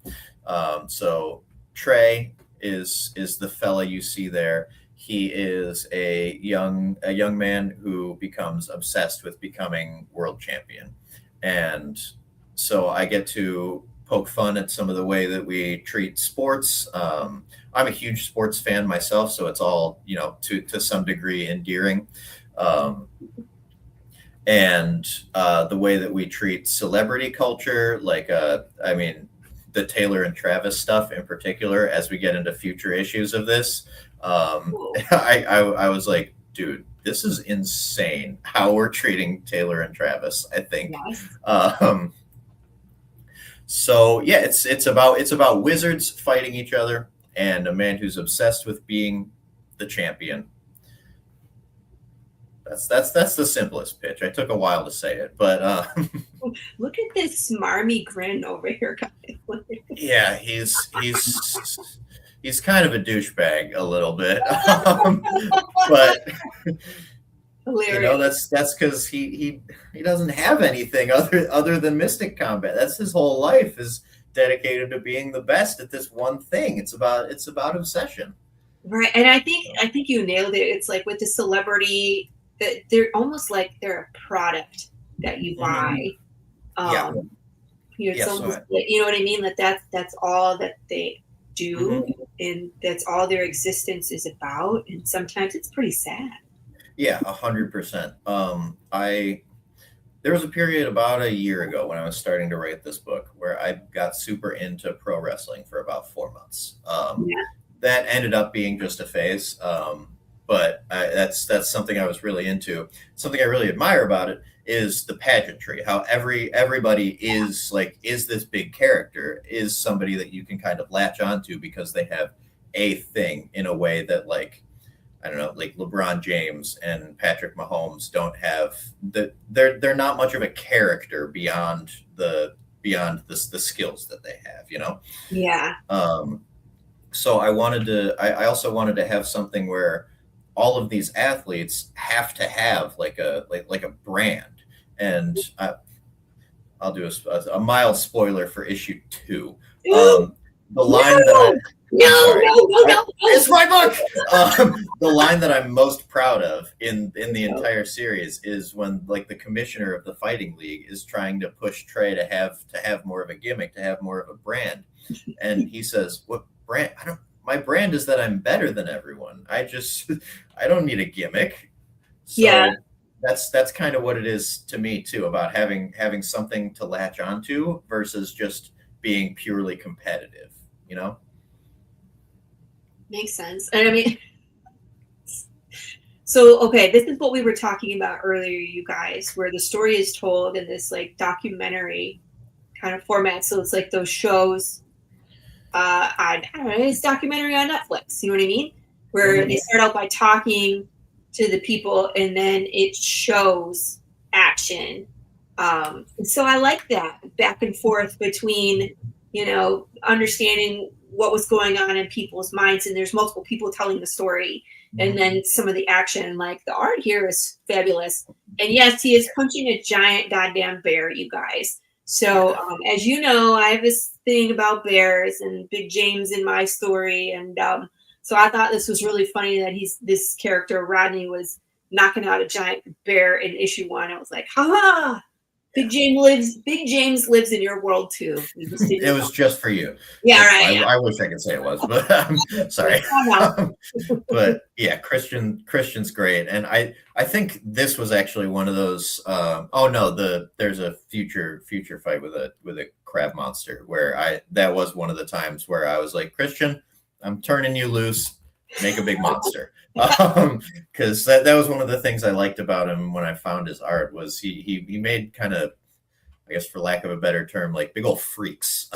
So Trey is the fella you see there. He is a young man who becomes obsessed with becoming world champion, and so I get to poke fun at some of the way that we treat sports. I'm a huge sports fan myself, so it's all to some degree endearing. And the way that we treat celebrity culture, like the Taylor and Travis stuff in particular, as we get into future issues of this, I was like, dude, this is insane how we're treating Taylor and Travis, I think. Yes. So yeah, it's about wizards fighting each other and a man who's obsessed with being the champion. That's the simplest pitch. I took a while to say it, but look at this smarmy grin over here, guys. Yeah, he's kind of a douchebag a little bit, but hilarious. That's because he doesn't have anything other than mystic combat. That's his whole life is dedicated to being the best at this one thing. It's about obsession, right? And I think you nailed it. It's like with the celebrity, they're almost like they're a product that you buy. Yeah. It's almost, you know what I mean? That's all that they do, and that's all their existence is about. And sometimes it's pretty sad. Yeah, 100%. There was a period about a year ago when I was starting to write this book where I got super into pro wrestling for about 4 months. That ended up being just a phase. But that's something I was really into. Something I really admire about it is the pageantry. How everybody is this big character, is somebody that you can kind of latch onto because they have a thing in a way that I don't know, like LeBron James and Patrick Mahomes don't have they're not much of a character beyond the skills that they have, Yeah. So I also wanted to have something where all of these athletes have to have like a brand. And I'll do a mild spoiler for issue 2. The line that no, it's my book. The line that I'm most proud of in the entire series is when the commissioner of the fighting league is trying to push Trey to have more of a gimmick, to have more of a brand, and he says, "What brand? My brand is that I'm better than everyone. I don't need a gimmick." So yeah. That's kind of what it is to me too, about having something to latch onto versus just being purely competitive, Makes sense. And I mean, so okay, this is what we were talking about earlier, you guys, where the story is told in this documentary kind of format. So it's like those shows I don't know, it's documentary on Netflix, you know what I mean? Where they start out by talking to the people and then it shows action. So I like that back and forth between, understanding what was going on in people's minds, and there's multiple people telling the story, and then some of the action. Like the art here is fabulous, and yes, he is punching a giant goddamn bear, you guys. So as you know, I have this thing about bears and Big James in my story, and so I thought this was really funny that this character Rodney was knocking out a giant bear in issue 1. I was like, ha ha. Big James lives in your world too. It was just for you. Yeah, right. I wish I could say it was, but I'm sorry. But yeah, Christian's great, and I think this was actually one of those. There's a future fight with a crab monster where that was one of the times where I was like, Christian, I'm turning you loose. Make a big monster. Because that was one of the things I liked about him when I found his art was he made kind of, I guess for lack of a better term, like big old freaks.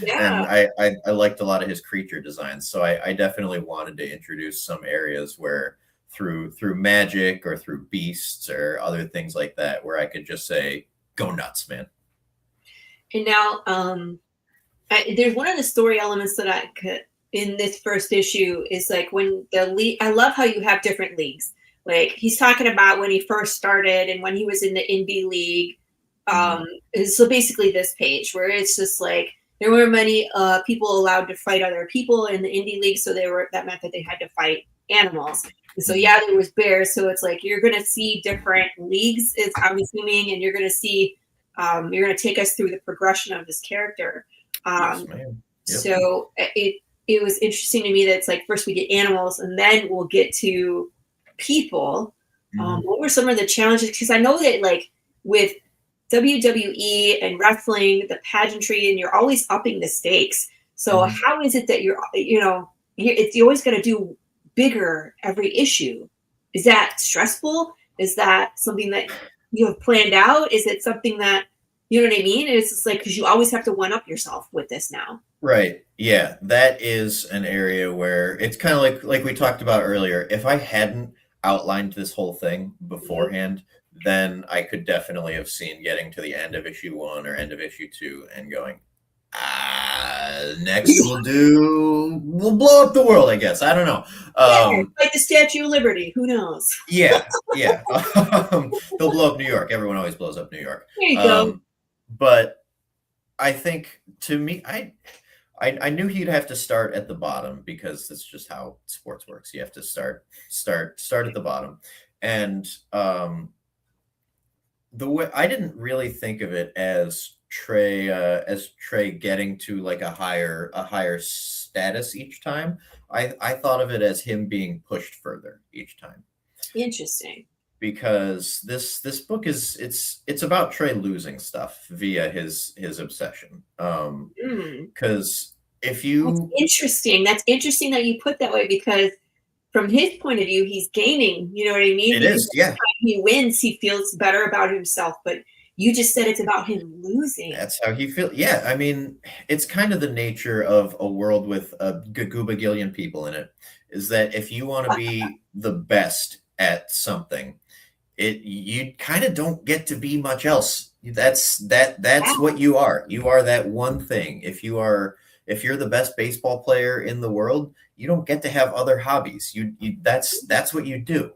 Yeah. And I liked a lot of his creature designs. So I definitely wanted to introduce some areas where through magic or through beasts or other things like that, where I could just say, go nuts, man. And now there's one of the story elements that I could in this first issue is like when the league, I love how you have different leagues. Like he's talking about when he first started and when he was in the NB league. So basically this page where it's just like there were many people allowed to fight other people in the indie league. So that meant that they had to fight animals. And so yeah, there was bears. So it's like, you're going to see different leagues is I'm assuming, and you're going to see, you're going to take us through the progression of this character. Yes, ma'am. Yep. So it was interesting to me that it's like first we get animals and then we'll get to people. What were some of the challenges? Because I know that like with WWE and wrestling, the pageantry, and you're always upping the stakes. So how is it that you always got to do bigger every issue? Is that stressful? Is that something that you have planned out? Is it something that, you know what I mean? It's just like, because you always have to one up yourself with this now. Right. Yeah, that is an area where it's kind of like we talked about earlier. If I hadn't outlined this whole thing beforehand, then I could definitely have seen getting to the end of issue 1 or end of issue 2 and going, next we'll blow up the world, I guess. I don't know. Like the Statue of Liberty. Who knows? Yeah. They'll blow up New York. Everyone always blows up New York. There you go. But I think to me, I knew he'd have to start at the bottom because that's just how sports works. You have to start at the bottom. And the way I didn't really think of it as Trey getting to like a higher status each time. I thought of it as him being pushed further each time. Interesting. Because this book it's about Trey losing stuff via his obsession. Because if you that's interesting that you put that way, because from his point of view, he's gaining. You know what I mean? It is, yeah. He wins, he feels better about himself. But you just said it's about him losing. That's how he feels. Yeah, I mean, it's kind of the nature of a world with a gagooba-gillion people in it. Is that if you want to be the best at something, you kind of don't get to be much else. That's what you are. You are that one thing. If you're the best baseball player in the world, you don't get to have other hobbies. That's what you do.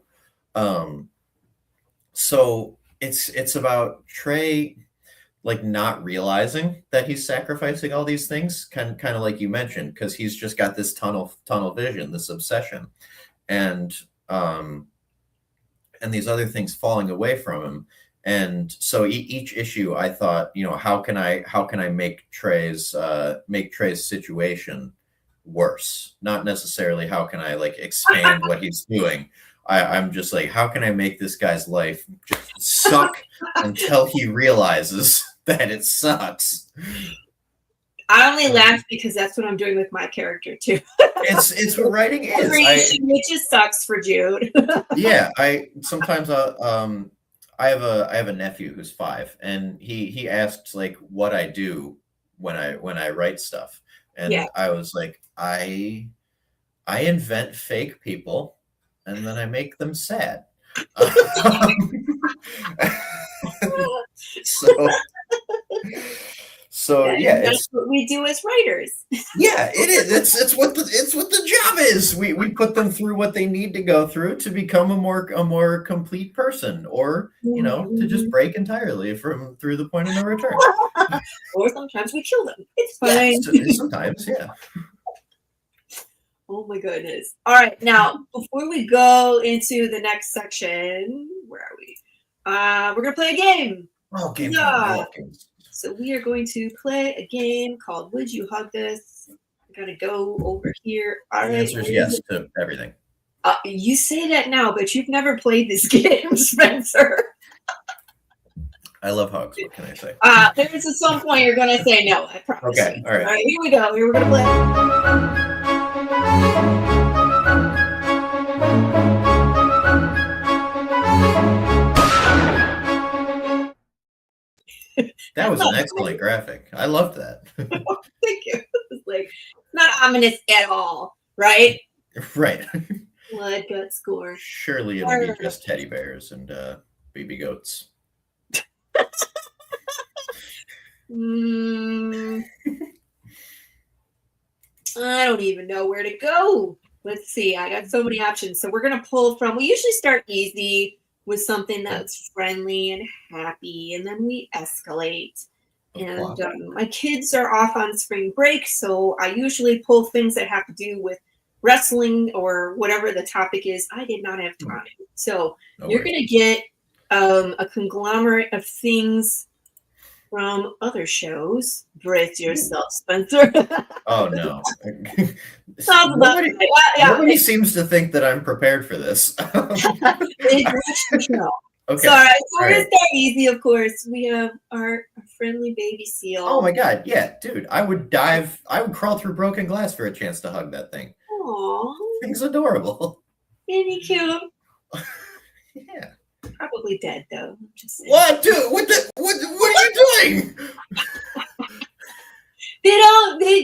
So it's about Trey like not realizing that he's sacrificing all these things, kind of like you mentioned, because he's just got this tunnel vision, this obsession, and these other things falling away from him. And so each issue, I thought, how can I make Trey's situation worse? Not necessarily how can I like expand what he's doing. I'm just like, how can I make this guy's life just suck until he realizes that it sucks? I only laugh because that's what I'm doing with my character too. It's what writing is. It just sucks for Jude. Yeah, I have a nephew who's 5, and he asked like what I do when I write stuff, and I was like, I invent fake people, and then I make them sad. So yeah, that's what we do as writers. yeah, it is. It's what the job is. We put them through what they need to go through to become a more complete person, or to just break entirely through the point of no return. Or sometimes we kill them. It's Yeah, fine. sometimes, yeah. Oh my goodness. All right, now before we go into the next section, where are we? We're gonna play a game. Oh, game Yeah. time. I love games. So we are going to play a game called Would You Hug This? I gotta go over here. All The right. answer is yes to everything. You say that now, but you've never played this game, Spencer. I love hugs. What can I say? There's at some point you're gonna say no. I promise. Okay. You. All right. All right. Here we go. Here we're gonna play. That was an excellent graphic. I loved that. Thank you. It's like not ominous at all, right? Right. Blood, gut, score. Surely it'll be just teddy bears and baby goats. I don't even know where to go. Let's see. I got so many options. So we're going to pull from, we usually start easy with something that's friendly and happy, and then we escalate. And my kids are off on spring break, so I usually pull things that have to do with wrestling or whatever the topic is. I did not have time. So you're going to get a conglomerate of things from other shows. Brace yourself, Spencer. Oh, no. Nobody seems to think that I'm prepared for this. Okay. Sorry, so we're going to start easy, of course. We have our friendly baby seal. Oh, my God. Yeah, dude. I would crawl through broken glass for a chance to hug that thing. Aww. Thing's adorable. Isn't he cute? Yeah. Probably dead, though. Just saying. What, dude? What are you doing?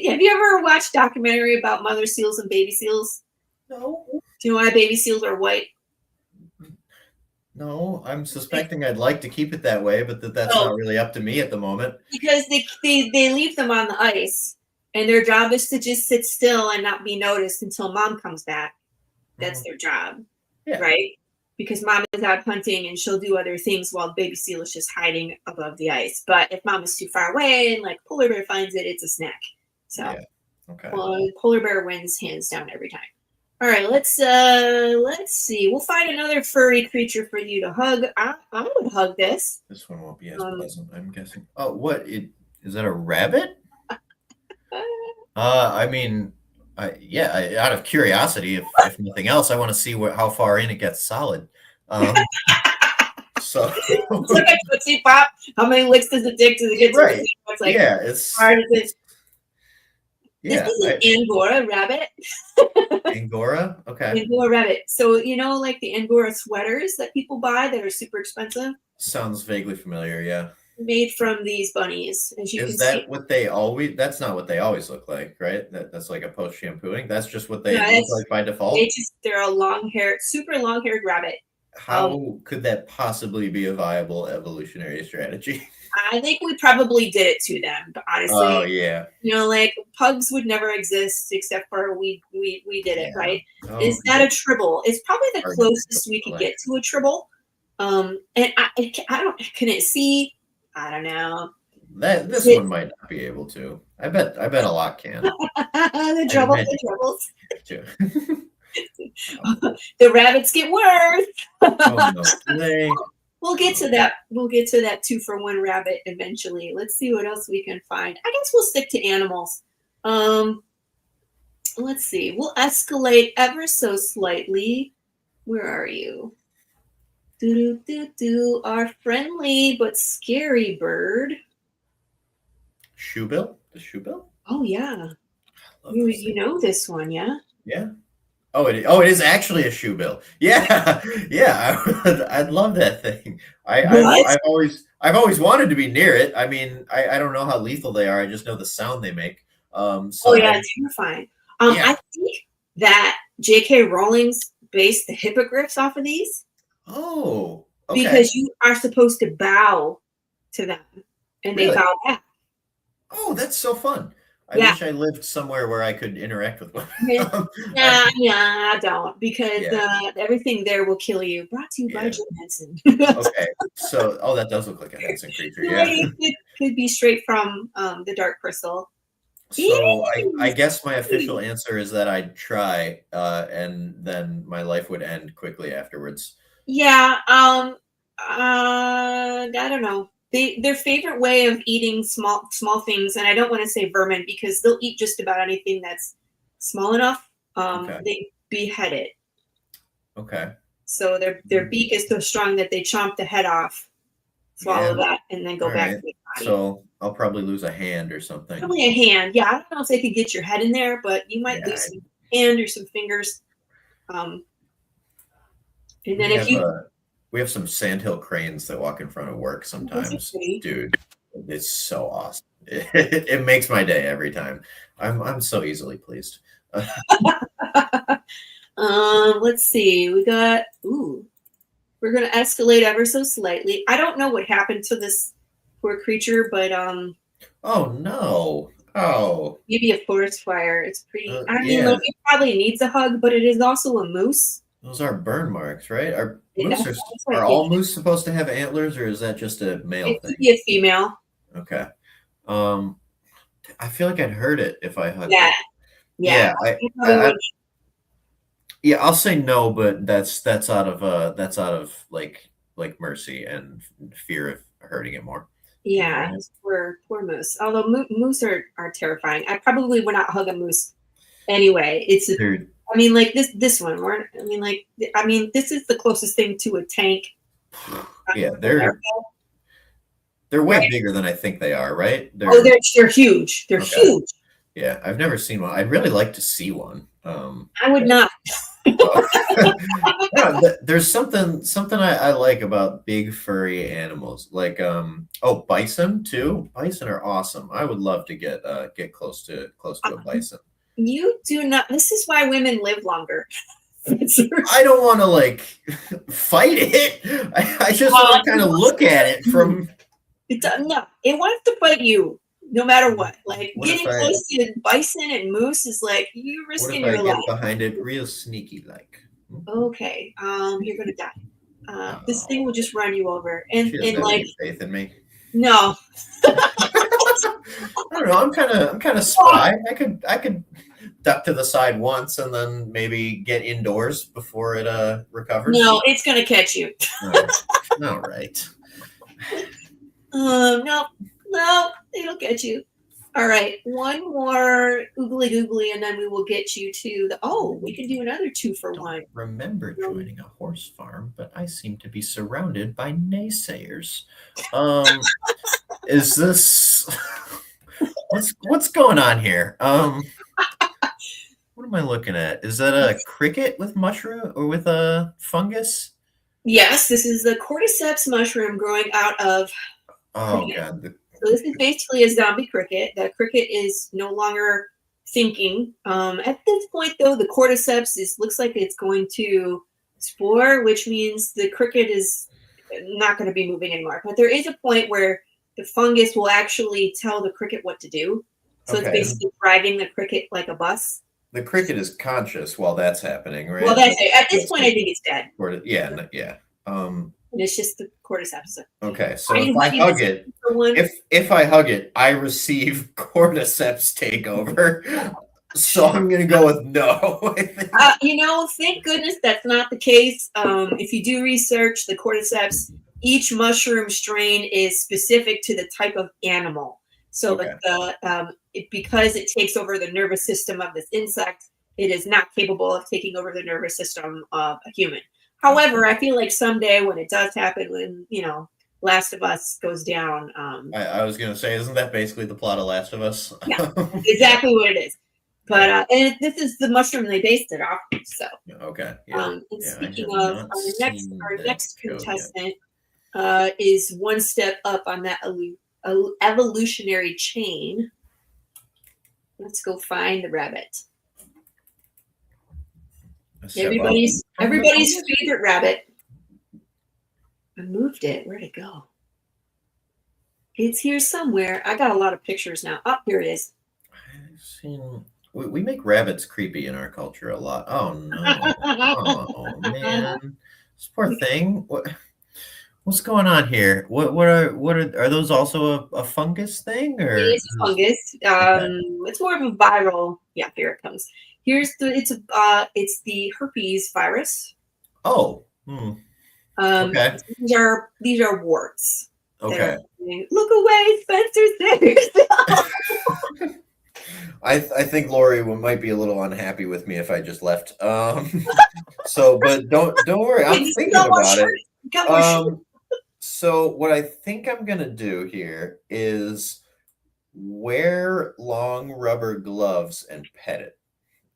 Have you ever watched a documentary about mother seals and baby seals? No. Do you know why baby seals are white? No, I'm suspecting I'd like to keep it that way, but that's not really up to me at the moment. Because they leave them on the ice, and their job is to just sit still and not be noticed until mom comes back. That's their job, right? Because mom is out hunting and she'll do other things while baby seal is just hiding above the ice. But if mom is too far away and like polar bear finds it, it's a snack. So polar bear wins hands down every time. All right, let's see. We'll find another furry creature for you to hug. I would hug this. This one won't be as pleasant, I'm guessing. Oh, what? Is that a rabbit? I mean, out of curiosity, if nothing else, I want to see how far in it gets solid. So it's like a Tootsie Pop. How many licks does it take to get to right? It's like it's hard as it. Yeah, this is an Angora rabbit. Angora? Okay. Angora rabbit. So, like the Angora sweaters that people buy that are super expensive? Sounds vaguely familiar, yeah. Made from these bunnies, as you can see. Is that what they always, that's not what they always look like, right? That's like a post-shampooing? That's just what they look like by default? They're a super long-haired rabbit. How could that possibly be a viable evolutionary strategy? I think we probably did it to them, but honestly. Oh, yeah. Like pugs would never exist except for we did it, right? Oh, is that a tribble? It's probably the closest we could get to a tribble. And can it see? I don't know. This one might not be able to. I bet a lot can. The troubles. The rabbits get worse. We'll get to that. We'll get to that 2-for-1 rabbit eventually. Let's see what else we can find. I guess we'll stick to animals. Let's see. We'll escalate ever so slightly. Where are you? Our friendly but scary bird. Shoebill? The shoebill? Oh yeah. You know this one, yeah? Yeah. Oh, it is actually a shoebill. Yeah, yeah. I'd love that thing. I've always wanted to be near it. I mean, I don't know how lethal they are. I just know the sound they make. It's terrifying. I think that J.K. Rowling's based the hippogriffs off of these. Oh, okay. Because you are supposed to bow to them, and they Really? bow back. Oh, that's so fun. I Yeah. wish I lived somewhere where I could interact with one. Yeah, I don't, because Yeah. everything there will kill you. Brought to you by Yeah. Jim Henson. Okay. So, oh, that does look like a Henson creature. No, Yeah. it could be straight from the Dark Crystal. So I Yes. guess my official answer is that I'd try, and then my life would end quickly afterwards. Yeah, I don't know. Their favorite way of eating small things, and I don't want to say vermin because they'll eat just about anything that's small enough. Okay. They behead it. Okay. So their beak is so strong that they chomp the head off, swallow Yeah. that, and then go All back right. to the body. So I'll probably lose a hand or something. Probably a hand. Yeah, I don't know if they could get your head in there, but you might lose some hand or some fingers. And then if you We have some sandhill cranes that walk in front of work sometimes. Dude, it's so awesome. It makes my day every time. I'm so easily pleased. Let's see. We got we're gonna escalate ever so slightly. I don't know what happened to this poor creature, but oh no. Oh. Maybe a forest fire. It's pretty I mean, yeah. like, it probably needs a hug, but it is also a moose. Those are burn marks, right? Are Right, all moose supposed to have antlers, or is that just a male it thing? could be a female. Okay. I feel like I'd hurt it if I hugged Yeah. it. Yeah. Yeah, I'll say no, but that's out of like mercy and fear of hurting it more. Yeah, poor moose. Although moose are terrifying. I probably would not hug a moose anyway. It's I mean, like this one. This is the closest thing to a tank. Yeah, they're way bigger than I think they are, right? They're huge. They're huge. Yeah, I've never seen one. I'd really like to see one. I would not. Yeah, there's something I like about big furry animals, like bison too. Bison are awesome. I would love to get close to a bison. You do not. This is why women live longer. I don't want to like fight it. I just want to kind of look at it from. It wants to fight you no matter what. Like getting close to bison and moose is like you're risking your life. What if I get behind it real sneaky like? Okay, you're gonna die. This thing will just run you over, and like faith in me. No. I don't know. I'm kind of spry. I could duck to the side once and then maybe get indoors before it recovers. No, it's gonna catch you. All right. No, it'll get you. All right, one more oogly googly, and then we will get you to the. We can do another 2-for-1. Remember joining a horse farm, but I seem to be surrounded by naysayers. Is this what's going on here? What am I looking at? Is that a cricket with mushroom or with a fungus? Yes, this is the cordyceps mushroom growing out of. Oh god. So this is basically a zombie cricket. The cricket is no longer thinking. At this point, though, the cordyceps looks like it's going to spore, which means the cricket is not going to be moving anymore. But there is a point where the fungus will actually tell the cricket what to do. So it's basically driving the cricket like a bus. The cricket is conscious while that's happening, right? Well, that's it. At this point, I think it's dead. Yeah. And it's just the cordyceps. Okay, so if I hug it, if I hug it, I receive cordyceps takeover. So I'm gonna go with no. Thank goodness that's not the case. If you do research the cordyceps, each mushroom strain is specific to the type of animal. So because it takes over the nervous system of this insect, it is not capable of taking over the nervous system of a human. However, I feel like someday when it does happen, when Last of Us goes down. I was gonna say, isn't that basically the plot of Last of Us? Yeah, exactly what it is. But and this is the mushroom they based it off. So okay. Yeah. And speaking of our next contestant is one step up on that evolutionary chain. Let's go find the rabbit. Everybody's favorite rabbit. I moved it. Where'd it go? It's here somewhere. I got a lot of pictures now. Oh, here it is. I've seen. We make rabbits creepy in our culture a lot. Oh no! Oh man, this poor thing. What's going on here? Are those also a fungus thing It or? is a fungus. Okay. It's more of a viral. Yeah, here it comes. It's the herpes virus. Oh. Okay. These are warts. That are Okay. look away, Spencer. There's I think Laurie might be a little unhappy with me if I just left. So, but don't worry, I'm you thinking got more about it. shirts. You got more shirts. So what I think I'm gonna do here is wear long rubber gloves and pet it.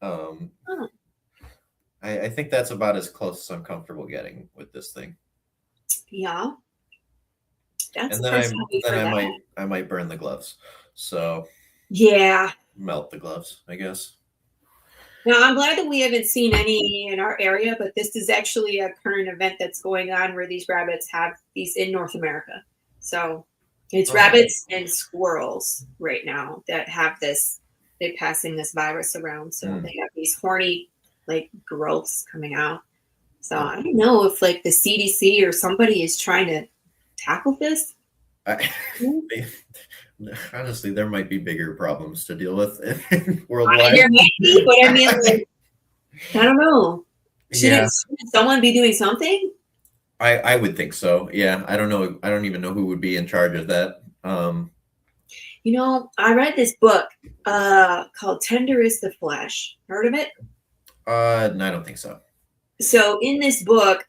Um, Oh, I think that's about as close as I'm comfortable getting with this thing. yeah, that's And the first hobby for that. I might burn the gloves. So Yeah. melt the gloves, I guess. Now, I'm glad that we haven't seen any in our area, but this is actually a current event that's going on where these rabbits have these in North America. So it's Oh, rabbits and squirrels right now that have this, they're passing this virus around. So they have these horny, like, growths coming out. So I don't know if, like, the CDC or somebody is trying to tackle this. honestly, there might be bigger problems to deal with There worldwide. might be, but I mean, like, I don't know. Yeah, Shouldn't someone be doing something? I would think so. Yeah, I don't know. I don't even know who would be in charge of that. You know, I read this book called Tender is the Flesh. Heard of it? No, I don't think so. So in this book,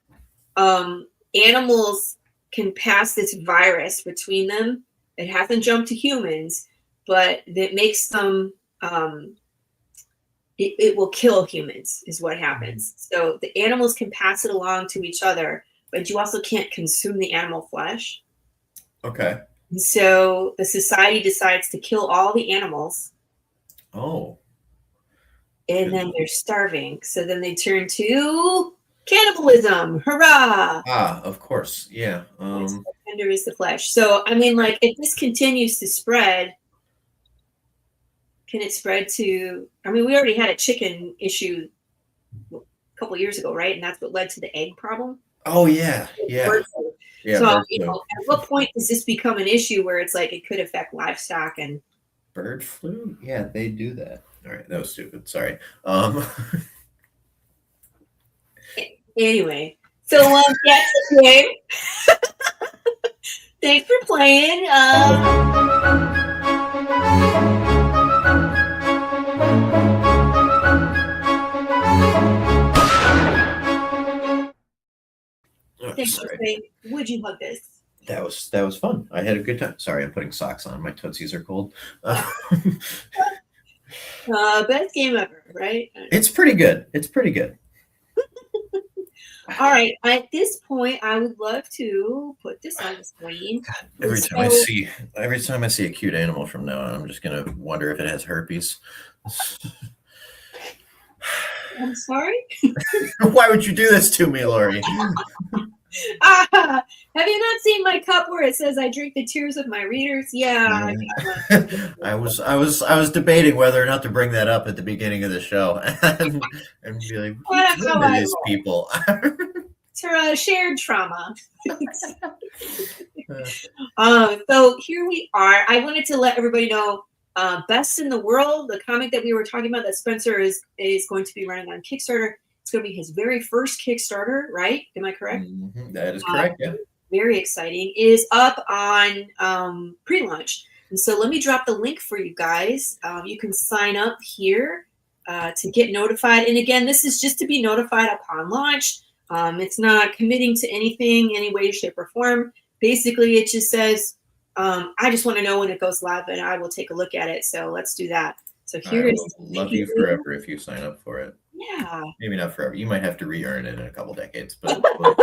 animals can pass this virus between them. It hasn't jumped to humans, but that makes them it will kill humans is what happens. So the animals can pass it along to each other, but you also can't consume the animal flesh. Okay. And so the society decides to kill all the animals, Oh, and then they're starving. So then they turn to cannibalism. Hurrah! of course. Yeah. That's how tender is the flesh. So I mean, like, if this continues to spread, can it spread to? I mean, we already had a chicken issue a couple years ago, right? And that's what led to the egg problem. Oh yeah. Yeah. Bird flu. Yeah. So Bird you flu. know, at what point does this become an issue where it's like it could affect livestock and Bird flu? Yeah, they do that. All right, that was stupid. Sorry. anyway? So that's the game. Thanks for playing. Thanks for playing. Would you hug this? That was fun. I had a good time. Sorry, I'm putting socks on. My tootsies are cold. Best game ever, right? It's pretty good. It's pretty good. All right. At this point, I would love to put this on the screen. Every time I see a cute animal from now on, I'm just gonna wonder if it has herpes. I'm sorry. Why would you do this to me, Laurie? Have you not seen my cup where it says I drink the tears of my readers? Yeah. I was debating whether or not to bring that up at the beginning of the show and be like, who are these people? It's her shared trauma. So here we are. I wanted to let everybody know Best in the World, the comic that we were talking about that Spencer is going to be running on Kickstarter. It's going to be his very first Kickstarter, right? Am I correct? Mm-hmm. That is correct, yeah. Very exciting. Is up on pre-launch. And so let me drop the link for you guys. You can sign up here to get notified. And again, this is just to be notified upon launch. It's not committing to anything, any way, shape, or form. Basically, it just says, I just want to know when it goes live, and I will take a look at it. So let's do that. So here is. Love you forever if you sign up for it. Yeah. Maybe not forever. You might have to re-earn it in a couple decades. But Dang,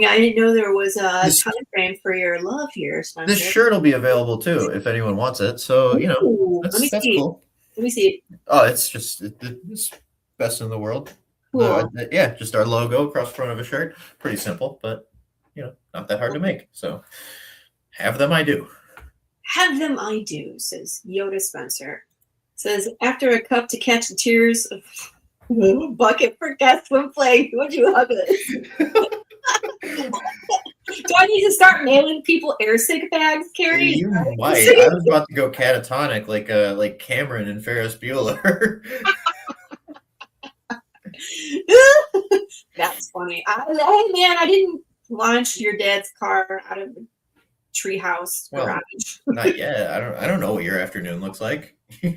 I didn't know there was a time frame for your love here, Spencer. This shirt will be available too if anyone wants it. So you know, that's cool. Let me see. Oh, it's just it's best in the world. Cool. Yeah, just our logo across the front of a shirt. Pretty simple, but not that hard to make. So have them I do. Have them I do, says Yoda Spencer. Says, after a cup to catch the tears of a bucket for guest when playing, would you hug it? Do I need to start mailing people air sick bags, Carrie? You might. I was about to go catatonic like Cameron and Ferris Bueller. That's funny. Hey man, I didn't launch your dad's car out of the treehouse garage. Not yet. I don't know what your afternoon looks like. He's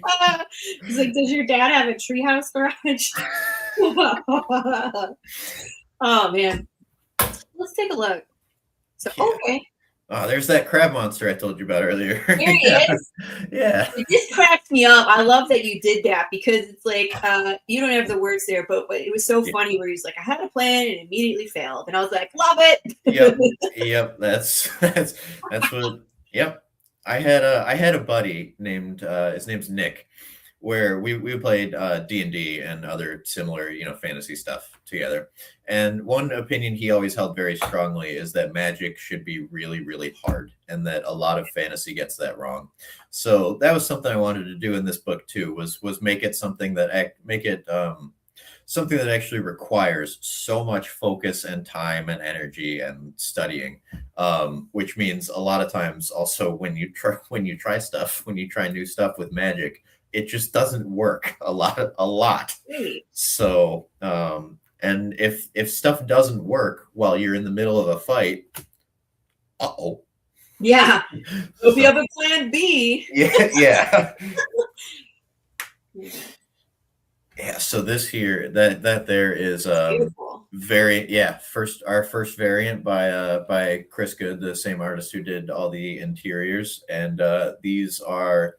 like, does your dad have a treehouse garage? Oh man, let's take a look. So okay. Oh, there's that crab monster I told you about earlier. There he is. Yeah. It just cracks me up. I love that you did that because it's like you don't have the words there, but it was so funny where he was like, I had a plan and it immediately failed. And I was like, love it. Yep. That's what yep. I had a buddy named his name's Nick, where we played D&D and other similar, fantasy stuff together. And one opinion he always held very strongly is that magic should be really, really hard, and that a lot of fantasy gets that wrong. So that was something I wanted to do in this book too, was make it something that something that actually requires so much focus and time and energy and studying, which means a lot of times also when you try new stuff with magic, it just doesn't work a lot. So, and if stuff doesn't work while you're in the middle of a fight, yeah, so we have a plan B. Yeah. Yeah, so this here that there is our first variant by Chris Good, the same artist who did all the interiors, and these are,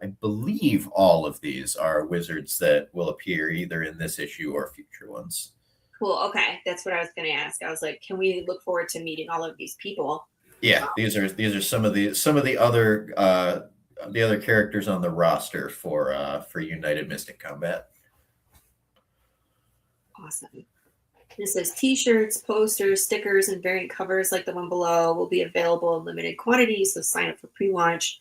I believe all of these are wizards that will appear either in this issue or future ones. Cool. Okay, that's what I was going to ask. I was like, can we look forward to meeting all of these people? Yeah, these are some of the other characters on the roster for United Mystic Combat. Awesome. It says t-shirts, posters, stickers, and variant covers like the one below will be available in limited quantities, so sign up for pre-launch.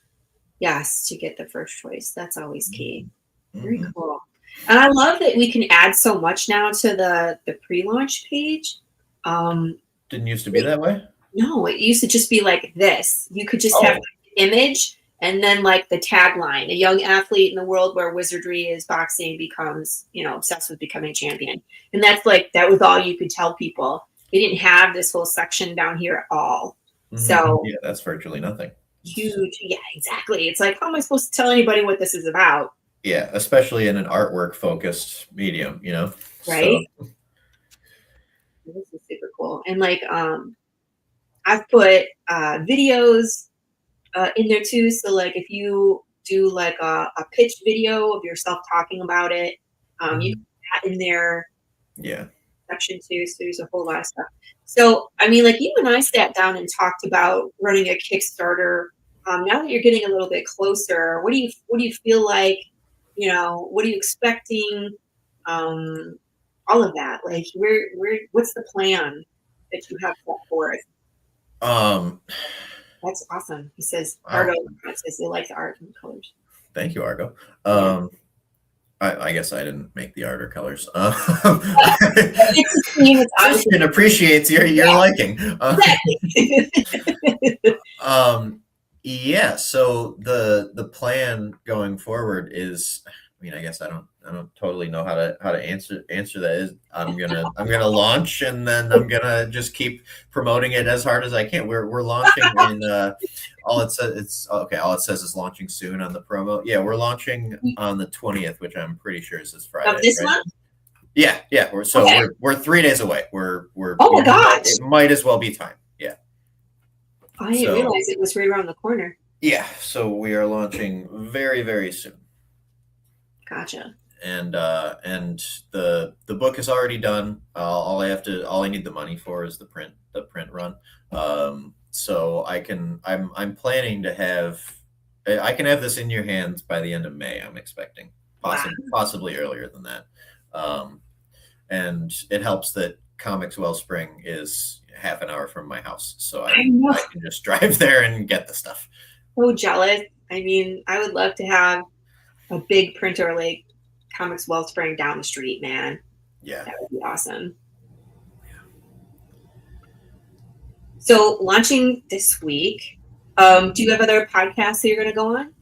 Yes, to get the first choice. That's always key. Very cool. And I love that we can add so much now to the pre-launch page. Didn't used to be that way? No, it used to just be like this. You could just have the image and then like the tagline, a young athlete in the world where wizardry is boxing becomes, obsessed with becoming champion. And that was all you could tell people. They didn't have this whole section down here at all. So yeah, that's virtually nothing. Huge. Yeah, exactly. It's like, how am I supposed to tell anybody what this is about? Yeah, especially in an artwork focused medium, Right. So. This is super cool. And like, I've put videos in there too. So like if you do like a pitch video of yourself talking about it, you can put that in there. Yeah. Section too. So there's a whole lot of stuff. So, I mean, like you and I sat down and talked about running a Kickstarter. Now that you're getting a little bit closer, what do you feel like, what are you expecting? All of that, like what's the plan that you have set forth? That's awesome. He says, Argo says they like the art and the colors. Thank you, Argo. I guess I didn't make the art or colors. Christian appreciates your liking. Yeah. So the plan going forward is, I mean, I guess I don't totally know how to answer that. Is I'm gonna launch, and then I'm gonna just keep promoting it as hard as I can. We're launching in all it says is launching soon on the promo. Yeah, we're launching on the 20th, which I'm pretty sure is this Friday. Of this month? Yeah. We're 3 days away. We're oh my gosh, it might as well be time. Yeah. I didn't realize it was right around the corner. Yeah, so we are launching very, very soon. Gotcha. And the book is already done. All I need the money for is the print run. So I'm planning to have this in your hands by the end of May. I'm expecting possibly earlier than that. And it helps that Comics Wellspring is half an hour from my house, so I know. I can just drive there and get the stuff. So jealous. I mean, I would love to have a big printer like Comics Wellspring down the street, man. Yeah. That would be awesome. So launching this week, do you have other podcasts that you're going to go on?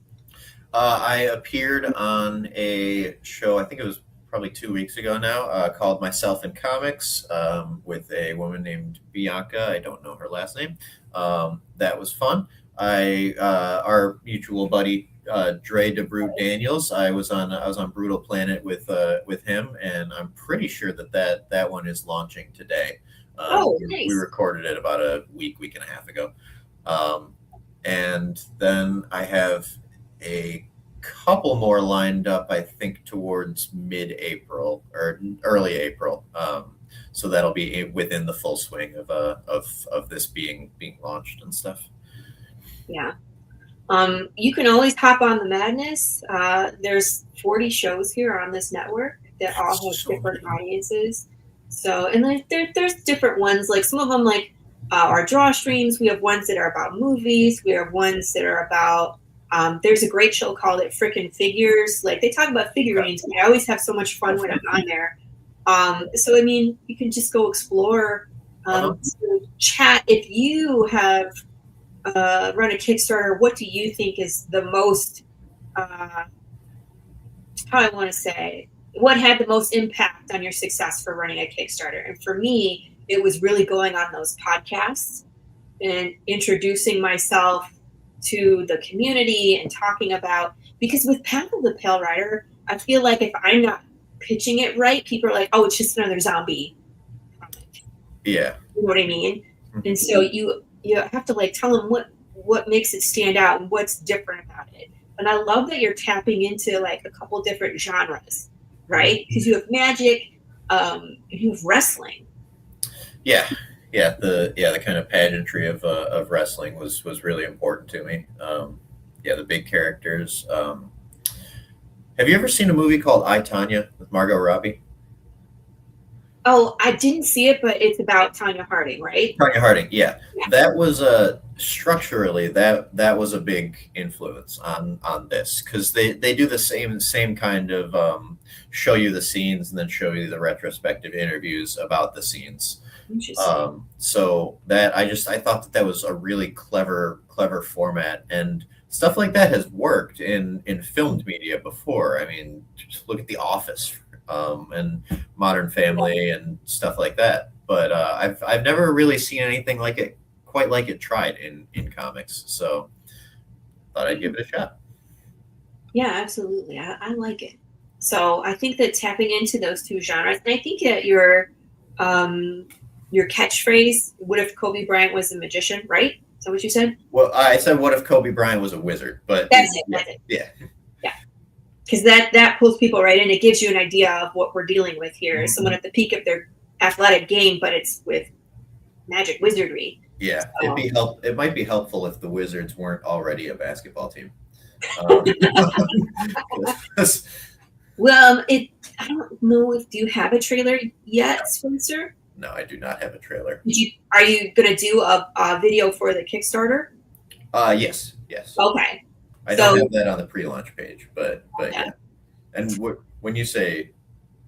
I appeared on a show, I think it was probably 2 weeks ago now, called Myself in Comics, with a woman named Bianca. I don't know her last name. That was fun. Our mutual buddy, Dre DeBrew Daniels. I was on Brutal Planet with him, and I'm pretty sure that one is launching today. Nice. We recorded it about a week and a half ago. And then I have a couple more lined up, I think, towards mid-April or early April. So that'll be within the full swing of this being launched and stuff. Yeah. You can always hop on the madness. There's 40 shows here on this network that all have different audiences. So, and there's different ones. Like some of them, like our draw streams. We have ones that are about movies. We have ones that are about. There's a great show called It Frickin' Figures. Like they talk about figurines. I always have so much fun when I'm on there. So I mean, you can just go explore, chat. If you have run a Kickstarter, what do you think is the most? How I want to say, what had the most impact on your success for running a Kickstarter? And for me, it was really going on those podcasts and introducing myself to the community and talking about, because with Path of the Pale Rider, I feel like if I'm not pitching it right, people are like, oh, it's just another zombie comic. Yeah. You know what I mean? Mm-hmm. And so you have to like tell them what makes it stand out and what's different about it. And I love that you're tapping into like a couple different genres, right? Because you have magic, you have wrestling. Yeah. The kind of pageantry of wrestling was really important to me. The big characters. Have you ever seen a movie called I, Tonya with Margot Robbie? Oh, I didn't see it, but it's about Tonya Harding, right? Tonya Harding, yeah. That was structurally that was a big influence on this, because they do the same kind of show you the scenes and then show you the retrospective interviews about the scenes. So that I thought that was a really clever format, and stuff like that has worked in filmed media before. I mean, just look at The Office and Modern Family and stuff like that. But I've never really seen anything like it, quite like it tried in comics. So thought I'd give it a shot. Yeah, absolutely. I like it. So I think that tapping into those two genres, and I think that your catchphrase, what if Kobe Bryant was a magician, right? Is that what you said? Well, I said, what if Kobe Bryant was a wizard? But that's it. Yeah. Because that pulls people right in. It gives you an idea of what we're dealing with here. Mm-hmm. Someone at the peak of their athletic game, but it's with magic wizardry. Yeah, so. It might be helpful if the Wizards weren't already a basketball team. Well, I don't know if do you have a trailer yet, Spencer? No, I do not have a trailer. Are you going to do a video for the Kickstarter? Yes. Okay. I don't have that on the pre-launch page, but yeah. And when you say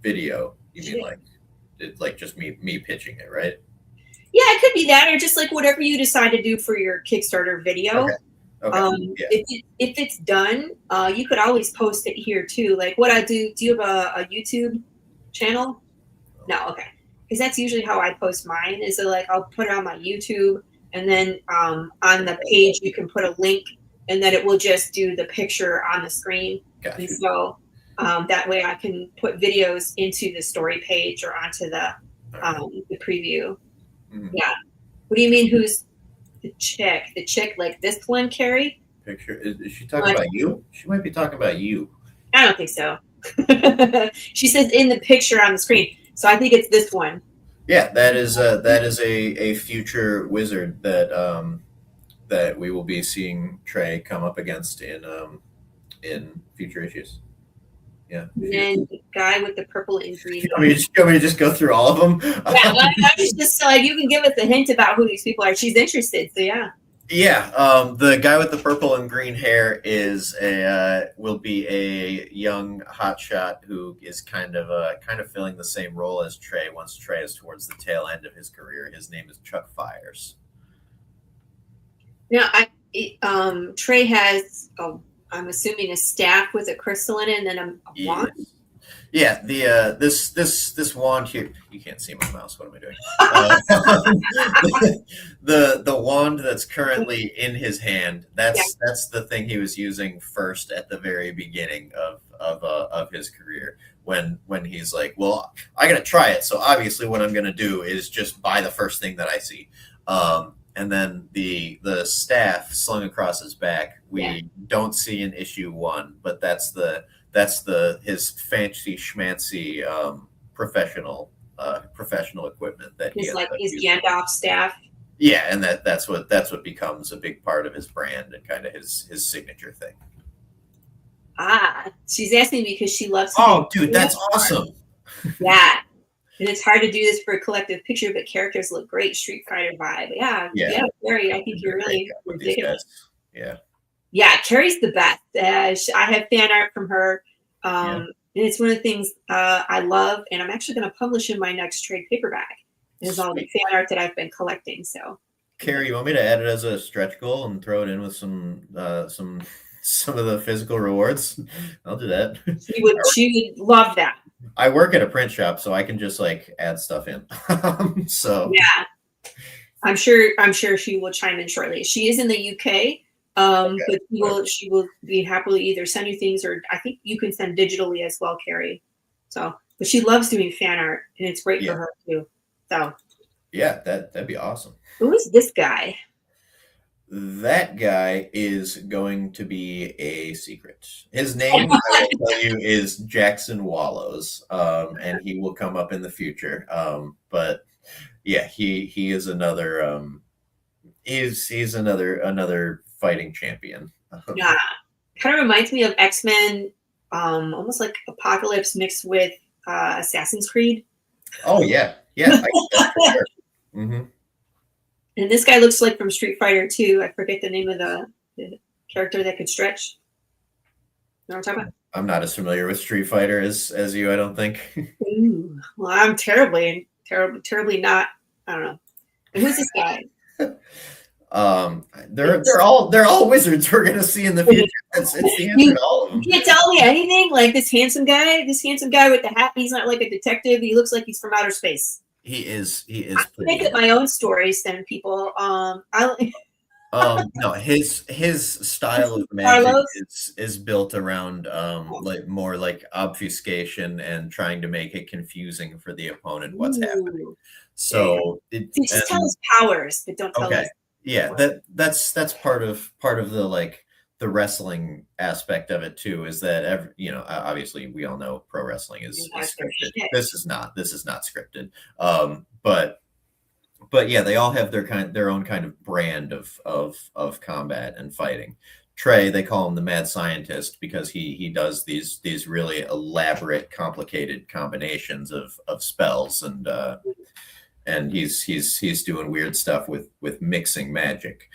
video, you mean like just me pitching it, right? Yeah, it could be that, or just like whatever you decide to do for your Kickstarter video. Okay. If it's done, you could always post it here too. Like what I do. Do you have a YouTube channel? No. Okay. Because that's usually how I post mine. Is like I'll put it on my YouTube, and then on the page you can put a link, and then it will just do the picture on the screen. Gotcha. And so that way I can put videos into the story page or onto the preview. Mm-hmm. Yeah. What do you mean? Who's the chick? The chick like this one, Carrie? Picture? Is she talking about you? She might be talking about you. I don't think so. She says in the picture on the screen. So I think it's this one. Yeah, that is a future wizard that we will be seeing Trey come up against in future issues. Yeah. And then the guy with the purple and green. You want me to just go through all of them? Yeah, I was just like, you can give us a hint about who these people are. She's interested, so yeah. Yeah, the guy with the purple and green hair will be a young hotshot who is kind of filling the same role as Trey once Trey is towards the tail end of his career. His name is Chuck Fires. Now, Trey has, I'm assuming, a staff with a crystal in it, and then a wand. Yeah, this wand here, you can't see my mouse. What am I doing? The wand that's currently in his hand. That's the thing he was using first at the very beginning of his career. When he's like, well, I gotta try it. So obviously, what I'm gonna do is just buy the first thing that I see. And then the staff slung across his back. We don't see in issue 1, but that's his fancy schmancy professional equipment that he's like his Gandalf staff. Yeah, and that's what becomes a big part of his brand and kind of his signature thing. She's asking because she loves. Oh, dude, that's awesome. Yeah, and it's hard to do this for a collective picture, but characters look great. Street Fighter vibe. Yeah, Carrie, I think you're really ridiculous. Yeah, Carrie's the best. I have fan art from her, and it's one of the things I love, and I'm actually going to publish in my next trade paperback. Is all the fan art that I've been collecting. So, Carrie, you want me to add it as a stretch goal and throw it in with some of the physical rewards? I'll do that. She would love that. I work at a print shop, so I can just like add stuff in. So yeah, I'm sure she will chime in shortly. She is in the UK. But she will be happily either send you things, or I think you can send digitally as well, Carrie. So, but she loves doing fan art, and it's great for her too. So, yeah, that'd be awesome. Who is this guy? That guy is going to be a secret. His name, I will tell you, is Jackson Wallows, and he will come up in the future. But yeah, he is another. He's another fighting champion. Yeah, kind of reminds me of X-Men, almost like Apocalypse mixed with Assassin's Creed. Oh yeah. Sure. Mm-hmm. And this guy looks like from Street Fighter 2. I forget the name of the character that could stretch. You know what I'm talking about? I'm not as familiar with Street Fighter as you, I don't think. Ooh, well, I'm terribly not. I don't know. And who's this guy? They're all wizards we're gonna see in the future. It's the answer to all of them. You can't tell me anything. Like this handsome guy with the hat. He's not like a detective. He looks like he's from outer space. He is. I make up my own stories, then people. No, his style of magic is built around like more like obfuscation and trying to make it confusing for the opponent what's happening. So just tell us powers, but don't tell us. Yeah, that's part of the like the wrestling aspect of it too. Is that obviously we all know pro wrestling is scripted. This is not scripted. But yeah, they all have their own kind of brand of combat and fighting. Trey, they call him the mad scientist because he does these really elaborate, complicated combinations of spells, and he's doing weird stuff with mixing magic.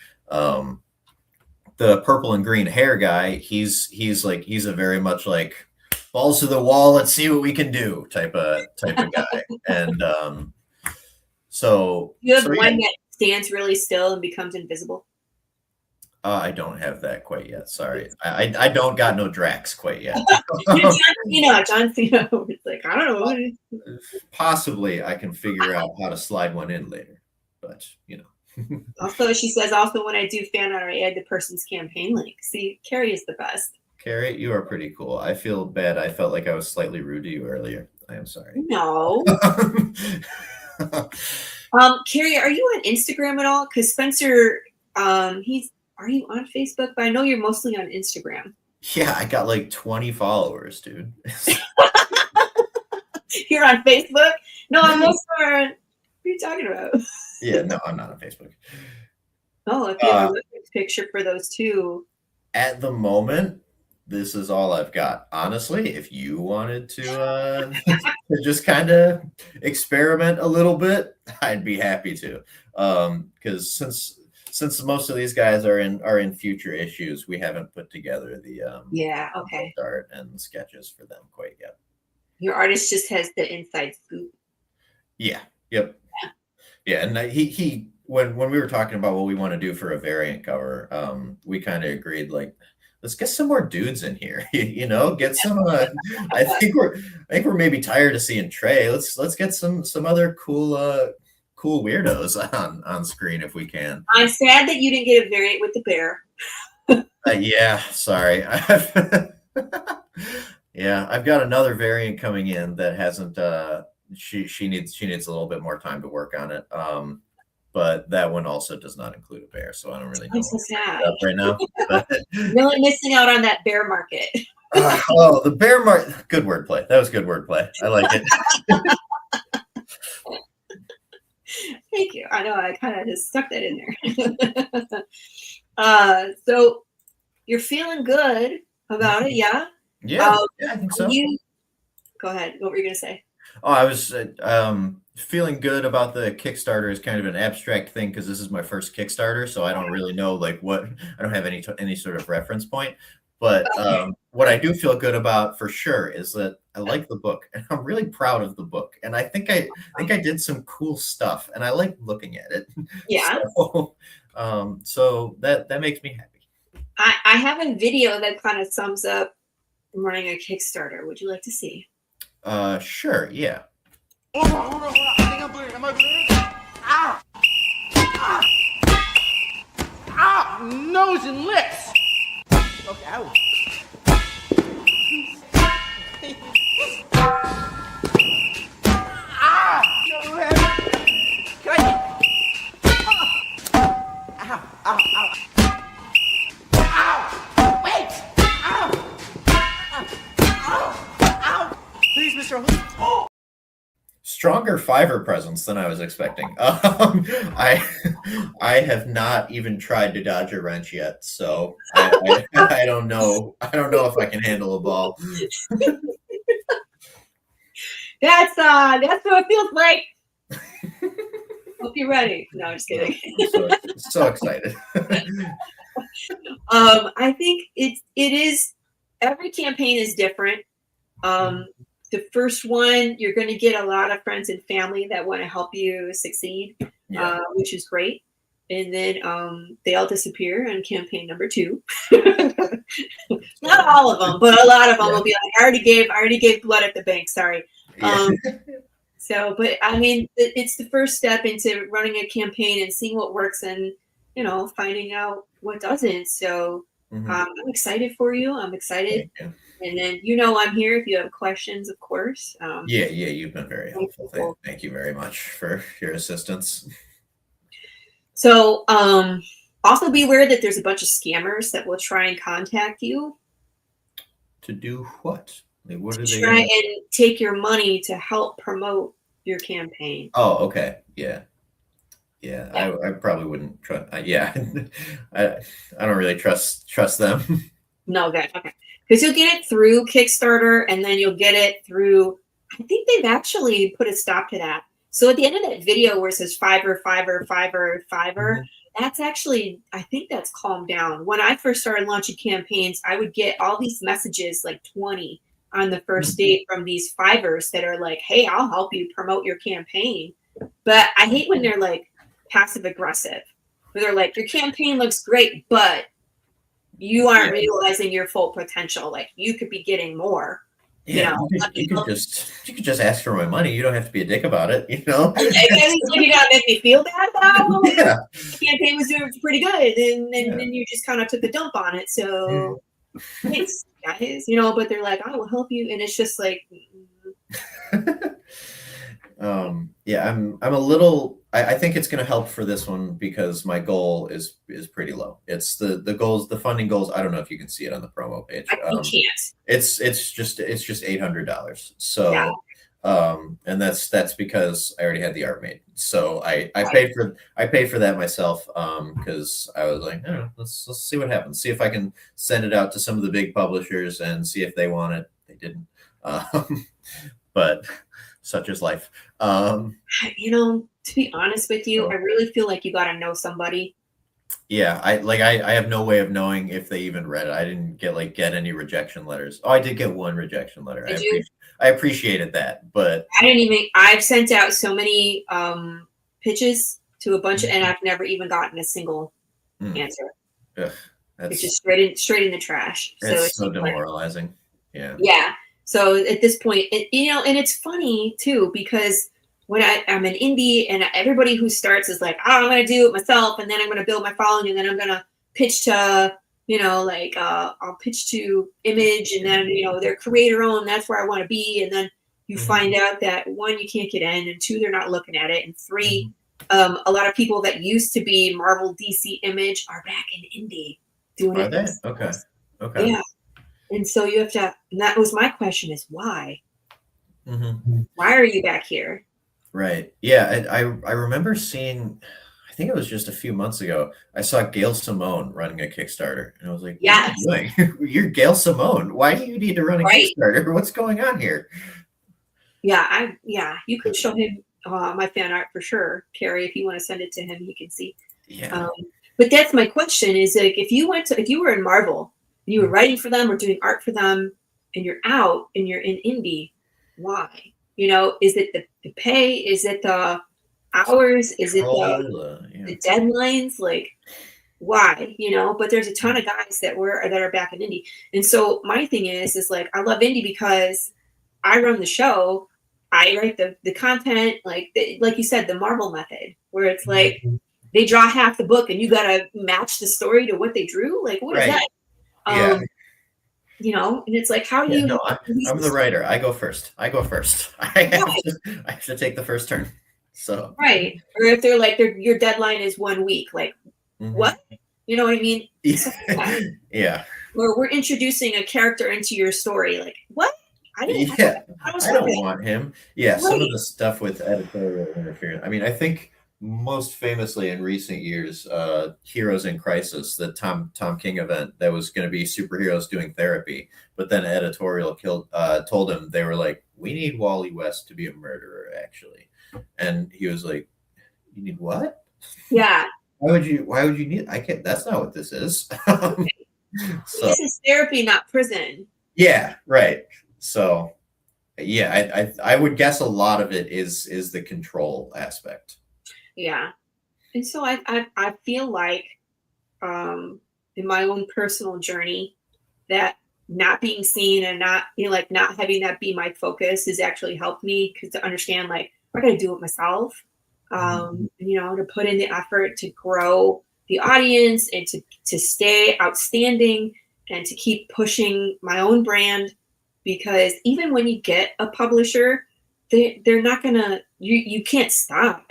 The purple and green hair guy, he's a very much like balls to the wall, let's see what we can do type of guy. And so you have one that stands really still and becomes invisible. I don't have that quite yet. Sorry, I don't got no Drax quite yet. John Cena. It's like I don't know. Possibly I can figure out how to slide one in later, but Also, she says when I do fan art, I add the person's campaign link. See, Carrie is the best. Carrie, you are pretty cool. I feel bad. I felt like I was slightly rude to you earlier. I am sorry. No. Carrie, are you on Instagram at all? Because Spencer, are you on Facebook? But I know you're mostly on Instagram. Yeah, I got like 20 followers, dude. You're on Facebook? No, I'm also on. What are you talking about? Yeah, no, I'm not on Facebook. Oh, if you have a picture for those two. At the moment, this is all I've got. Honestly, if you wanted to to just kind of experiment a little bit, I'd be happy to. Because since most of these guys are in future issues, we haven't put together Yeah, the book okay. art and the sketches for them quite yet. Your artist just has the inside scoop. Yeah. Yep. Yeah, and he when we were talking about what we want to do for a variant cover, we kind of agreed like let's get some more dudes in here, you know, get some I think we're maybe tired of seeing Trey. Let's get some other cool weirdos on screen if we can. I'm sad that you didn't get a variant with the bear. Yeah, sorry. Yeah, I've got another variant coming in that hasn't she needs a little bit more time to work on it. But that one also does not include a bear, so I don't really know I'm so sad right now. Really missing out on that bear market. Oh, the bear market. Good wordplay. That was good wordplay. I like it. Thank you. I know I kind of just stuck that in there. So you're feeling good about it, yeah? Yeah, I think so. Go ahead. What were you gonna say? Oh, I was feeling good about the Kickstarter is kind of an abstract thing because this is my first Kickstarter, so I don't really know like what I don't have any sort of reference point. But what I do feel good about for sure is that I like the book and I'm really proud of the book. And I think I did some cool stuff and I like looking at it. Yeah. So that makes me happy. I have a video that kind of sums up running a Kickstarter. Would you like to see? Sure, yeah. Hold on. I think I'm bleeding. Am I bleeding? Ah! Ah! Ah! Nose and lips! Okay, ow. Ah! No, can I... Ow! Ow! Ow! Ow! Wait! Ow! Ow! Ow! Please, Mr. Oh! Stronger Fiverr presence than I was expecting. I have not even tried to dodge a wrench yet, so I don't know. I don't know if I can handle a ball. That's what it feels like. Hope you're ready. No, I'm just kidding. So excited. I think it is. Every campaign is different. The first one, you're going to get a lot of friends and family that want to help you succeed, which is great. And then they all disappear on campaign number 2. Not all of them, but a lot of them will be like, I already gave blood at the bank. Sorry. But I mean, it's the first step into running a campaign and seeing what works and, finding out what doesn't. So I'm excited for you. I'm excited. And then, I'm here if you have questions, of course. Yeah, you've been very helpful. Thank you very much for your assistance. So also be aware that there's a bunch of scammers that will try and contact you. To do what? Like, what are they try and take your money to help promote your campaign. Oh, okay. Yeah. I probably wouldn't trust. I don't really trust them. No, good. Okay. Because you'll get it through Kickstarter and then you'll get it through, I think they've actually put a stop to that. So at the end of that video where it says Fiverr, that's actually, I think that's calmed down. When I first started launching campaigns, I would get all these messages, like 20 on the first date from these Fiverrs that are like, hey, I'll help you promote your campaign. But I hate when they're like passive aggressive, where they're like, your campaign looks great, but you aren't realizing your full potential. Like you could be getting more. Yeah, you could just ask for my money. You don't have to be a dick about it, Okay, you gotta make me feel bad about it. Yeah. The campaign was doing pretty good, and then you just kind of took a dump on it. So thanks, guys. But they're like, I will help you, and it's just like I'm a little I think it's going to help for this one because my goal is pretty low. It's the funding goals. I don't know if you can see it on the promo page. You can't. It's just $800. So And that's because I already had the art made. So I paid for that myself, because I was like, I don't know, let's see what happens. See if I can send it out to some of the big publishers and see if they want it. They didn't. But such is life. You know, to be honest with you, I really feel like you got to know somebody. Yeah, I have no way of knowing if they even read it. I didn't get any rejection letters. Oh, I did get one rejection letter. Did you? I appreciated that, but I didn't even. I've sent out so many pitches to a bunch, and I've never even gotten a single answer. Ugh, It's just straight in the trash. So it's so demoralizing. Yeah. Yeah. So at this point, you know, and it's funny too, because when I'm an indie and everybody who starts is like, oh, I'm going to do it myself. And then I'm going to build my following. And then I'm going to pitch to, you know, like I'll pitch to Image, and then, you know, they're creator owned. That's where I want to be. And then you find out that 1, you can't get in, and 2, they're not looking at it. And 3, a lot of people that used to be Marvel, DC, Image are back in indie doing it. Are they? Okay. Yeah. And so you have to, and that was my question, is why? Why are you back here? Right. Yeah. I remember seeing, I think it was just a few months ago, I saw Gail Simone running a Kickstarter, and I was like, yes, what are you doing? You're Gail Simone. Why do you need to run a Kickstarter? What's going on here? Yeah. You can show him my fan art for sure, Carrie. If you want to send it to him, he can see. Yeah. But that's my question, is like, if you were in Marvel, and you were writing for them or doing art for them, and you're out and you're in indie, why? You know, is it the pay? Is it the hours? Is it the deadlines? Like, why? You know, but there's a ton of guys that are back in indie. And so my thing is like, I love indie because I run the show. I write the content, like you said, the Marvel method, where it's like they draw half the book and you got to match the story to what they drew. Like, what is that? You know, and it's like, how do you? No, I'm the writer. I go first. I have to take the first turn. So right, or if they're like your deadline is 1 week, like what? You know what I mean? Yeah. Or we're introducing a character into your story, like what? I don't want him. Yeah, right. Some of the stuff with editorial interference. I mean, I think most famously in recent years, Heroes in Crisis, the Tom King event that was going to be superheroes doing therapy, but then editorial told him, they were like, we need Wally West to be a murderer, actually. And he was like, you need what? Yeah. Why would you need? I can't. That's not what this is. So this is therapy, not prison. Yeah. Right. So, yeah, I would guess a lot of it is the control aspect. Yeah. And so I feel like in my own personal journey that not being seen and not, you know, like not having that be my focus has actually helped me, because to understand, like, I got to do it myself, you know, to put in the effort to grow the audience and to stay outstanding and to keep pushing my own brand. Because even when you get a publisher, they're not gonna, you can't stop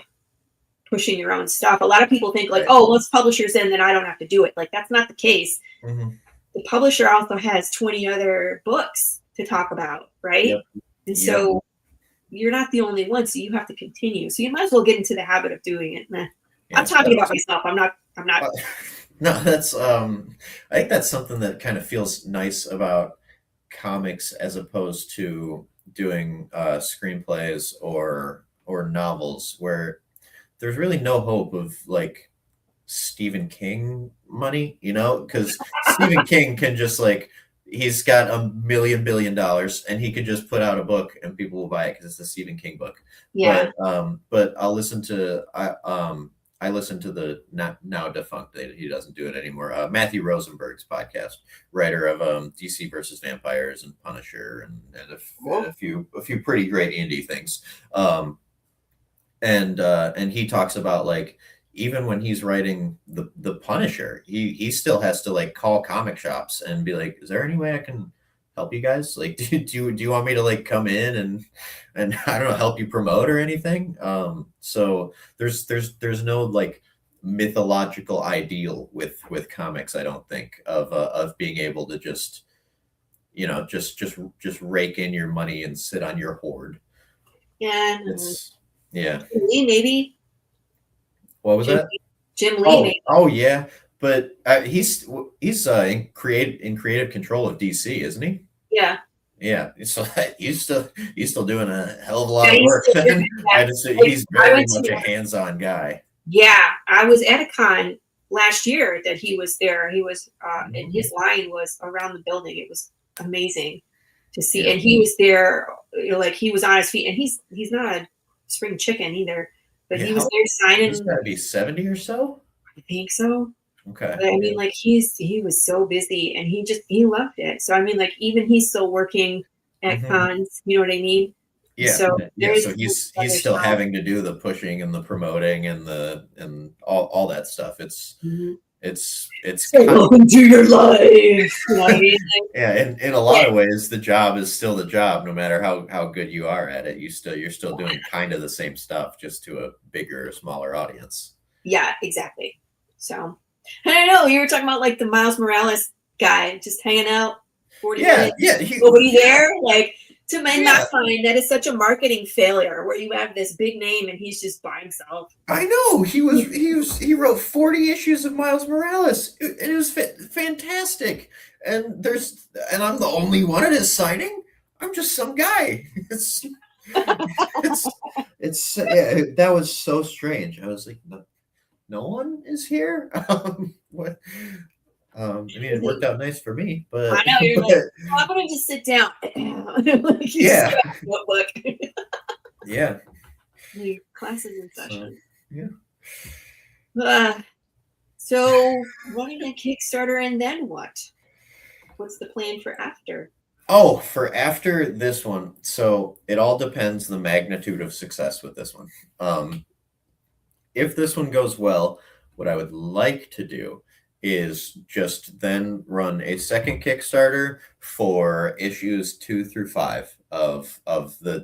pushing your own stuff. A lot of people think like, oh, once publisher's in, then I don't have to do it. Like, that's not the case. The publisher also has 20 other books to talk about, right? Yep. And so you're not the only one, so you have to continue. So you might as well get into the habit of doing it. I'm talking about myself. I'm not. No, that's I think that's something that kind of feels nice about comics as opposed to doing screenplays or novels, where there's really no hope of like Stephen King money, you know, because Stephen King can just like, he's got $1 billion and he could just put out a book and people will buy it because it's a Stephen King book. Yeah. But I listen to the now defunct, he doesn't do it anymore, Matthew Rosenberg's podcast, writer of DC versus Vampires and Punisher and a few pretty great indie things. And he talks about, like, even when he's writing the Punisher, he still has to like call comic shops and be like, is there any way I can help you guys? Like, do you want me to like come in and I don't know, help you promote or anything? So there's no like mythological ideal with comics, I don't think, of being able to just, you know, just rake in your money and sit on your hoard. Yeah. Yeah. Jim Lee, maybe. What was that? Jim Lee, maybe. Oh yeah, but he's in creative control of DC, isn't he? Yeah. Yeah, so he's still doing a hell of a Yeah, lot of he's work. still doing Then that. I just say he's I very went much a to, hands-on guy. yeah, I was at a con last year that he was there. He was, and his line was around the building. It was amazing to see. Yeah. And he was there, like he was on his feet, and he's not a spring chicken either, but he was there signing. He's got to be 70 or so. I think so. Okay. But I mean, like he was so busy, and he loved it. So I mean, like even he's still working at cons. You know what I mean? Yeah. So So he's still having to do the pushing and the promoting and all that stuff. It's welcome to your life. You know what I mean? Yeah, in a lot of ways, the job is still the job, no matter how good you are at it. You're still doing kind of the same stuff, just to a bigger or smaller audience. Yeah, exactly. So, I don't know. You were talking about like the Miles Morales guy just hanging out 40 minutes. Yeah. Nobody there. Like, to my not find that is such a marketing failure where you have this big name and he's just by himself. I know he wrote 40 issues of Miles Morales. It was fantastic. And I'm the only one at his signing. I'm just some guy. That was so strange. I was like, no one is here. What? I mean, it worked out nice for me, but I know you're like, oh, I'm gonna just sit down. Like, yeah. Notebook. Yeah. Your classes in session. Yeah. So running a Kickstarter and then what? What's the plan for after? Oh, for after this one. So it all depends the magnitude of success with this one. If this one goes well, what I would like to do is just then run a second Kickstarter for issues 2 through 5 of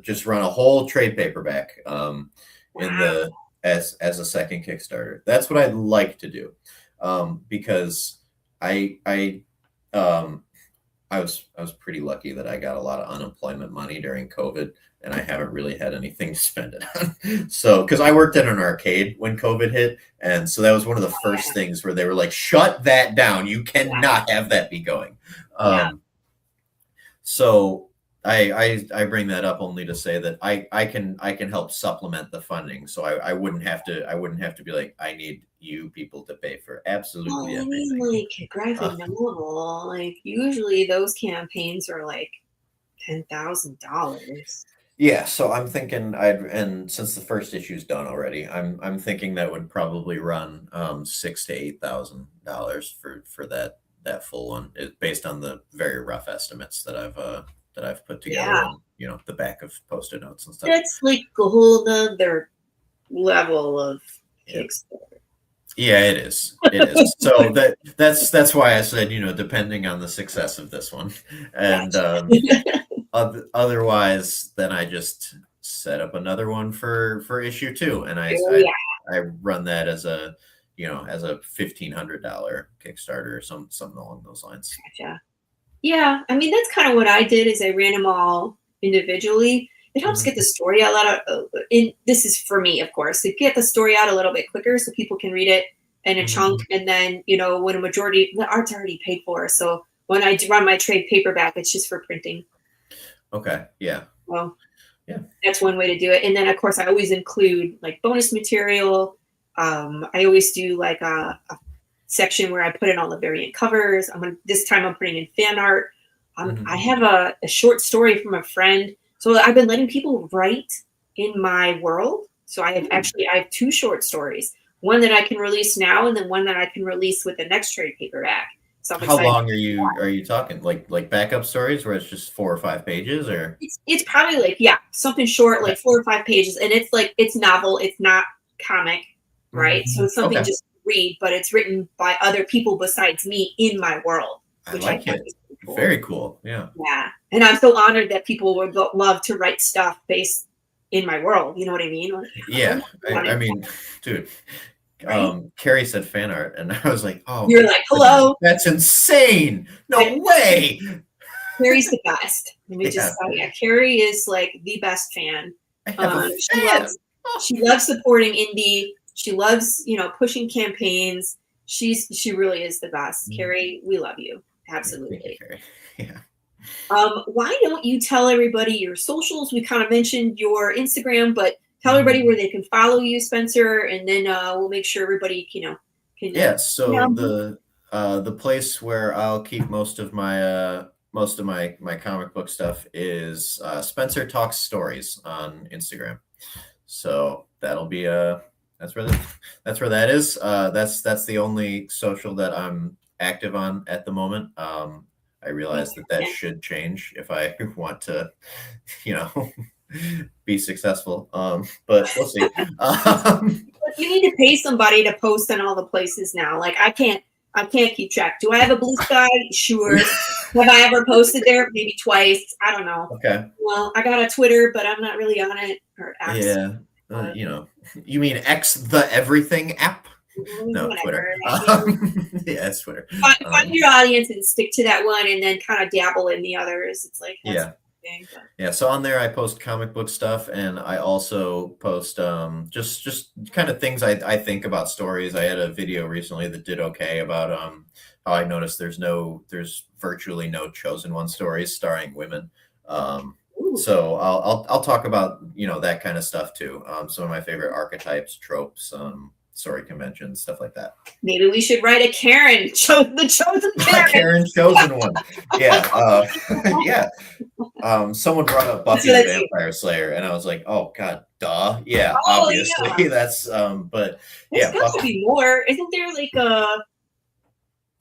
just run a whole trade paperback as a second Kickstarter. That's what I'd like to do, because I was pretty lucky that I got a lot of unemployment money during COVID, and I haven't really had anything to spend it on. So, because I worked at an arcade when COVID hit, and so that was one of the first things where they were like, "Shut that down! You cannot have that be going." So I bring that up only to say that I can help supplement the funding, so I wouldn't have to be like, I need you people to pay for absolutely everything. I mean, like graphic novel, like usually those campaigns are like $10,000. Yeah, so I'm thinking and since the first issue's done already, I'm thinking that would probably run $6,000 to $8,000 for that full one, based on the very rough estimates that I've put together, and, the back of Post-it notes and stuff. That's like a whole nother level of Kickstarter. Yeah, it is. It is. So that's why I said, depending on the success of this one, and otherwise, then I just set up another one for issue 2, and I run that as a $1,500 Kickstarter or something along those lines. Gotcha. Yeah, I mean that's kind of what I did. Is I ran them all individually. It helps get the story out this is for me, of course, to get the story out a little bit quicker so people can read it in a chunk. And then, when a majority, the art's already paid for. So when I run my trade paperback, it's just for printing. Okay. Yeah. Well, that's one way to do it. And then, of course, I always include like bonus material. I always do like a section where I put in all the variant covers. This time I'm putting in fan art. I have a short story from a friend. So I've been letting people write in my world. So I have 2 short stories, one that I can release now, and then one that I can release with the next trade paperback. So how long are you talking? Like backup stories where it's just 4 or 5 pages, or it's probably like something short, like 4 or 5 pages, and it's novel, it's not comic, right? So it's something just to read, but it's written by other people besides me in my world. Which I like it. Cool. Very cool. Yeah. Yeah. And I'm so honored that people would love to write stuff based in my world. You know what I mean? Yeah. I mean, dude, Carrie said fan art, and I was like, oh, you're like, hello? That's insane. No way. Carrie's the best. Let me just tell you. Carrie is like the best fan. I have a She fan. loves supporting indie. She loves, pushing campaigns. She really is the best. Carrie, we love you. Thank you, Absolutely. Carrie. Yeah. Why don't you tell everybody your socials? We kind of mentioned your Instagram, but tell everybody where they can follow you, Spencer, and then we'll make sure everybody can. Yeah. So the place where I'll keep most of my comic book stuff is Spencer Talks Stories on Instagram. So that'll be that's where that is. That's the only social that I'm active on at the moment. I realize that should change if I want to, be successful. But we'll see. You need to pay somebody to post on all the places now. Like I can't keep track. Do I have a Blue Sky? Sure. Have I ever posted there? Maybe twice. I don't know. Okay. Well, I got a Twitter, but I'm not really on it. Or X. Yeah. You mean X, the everything app? No, Whatever. Twitter. Yeah, it's Twitter. Find your audience and stick to that one, and then kind of dabble in the others. It's like yeah. So on there, I post comic book stuff, and I also post just kind of things I think about stories. I had a video recently that did okay about how I noticed there's virtually no chosen one stories starring women. So I'll talk about that kind of stuff too. Some of my favorite archetypes, tropes, story conventions, stuff like that. Maybe we should write a Karen, the chosen Karen. Karen chosen one. Yeah. Yeah. Someone brought up Buffy the Vampire Slayer, and I was like, oh God, duh. Yeah, obviously. Yeah. That's but there's got to be more. Isn't there like a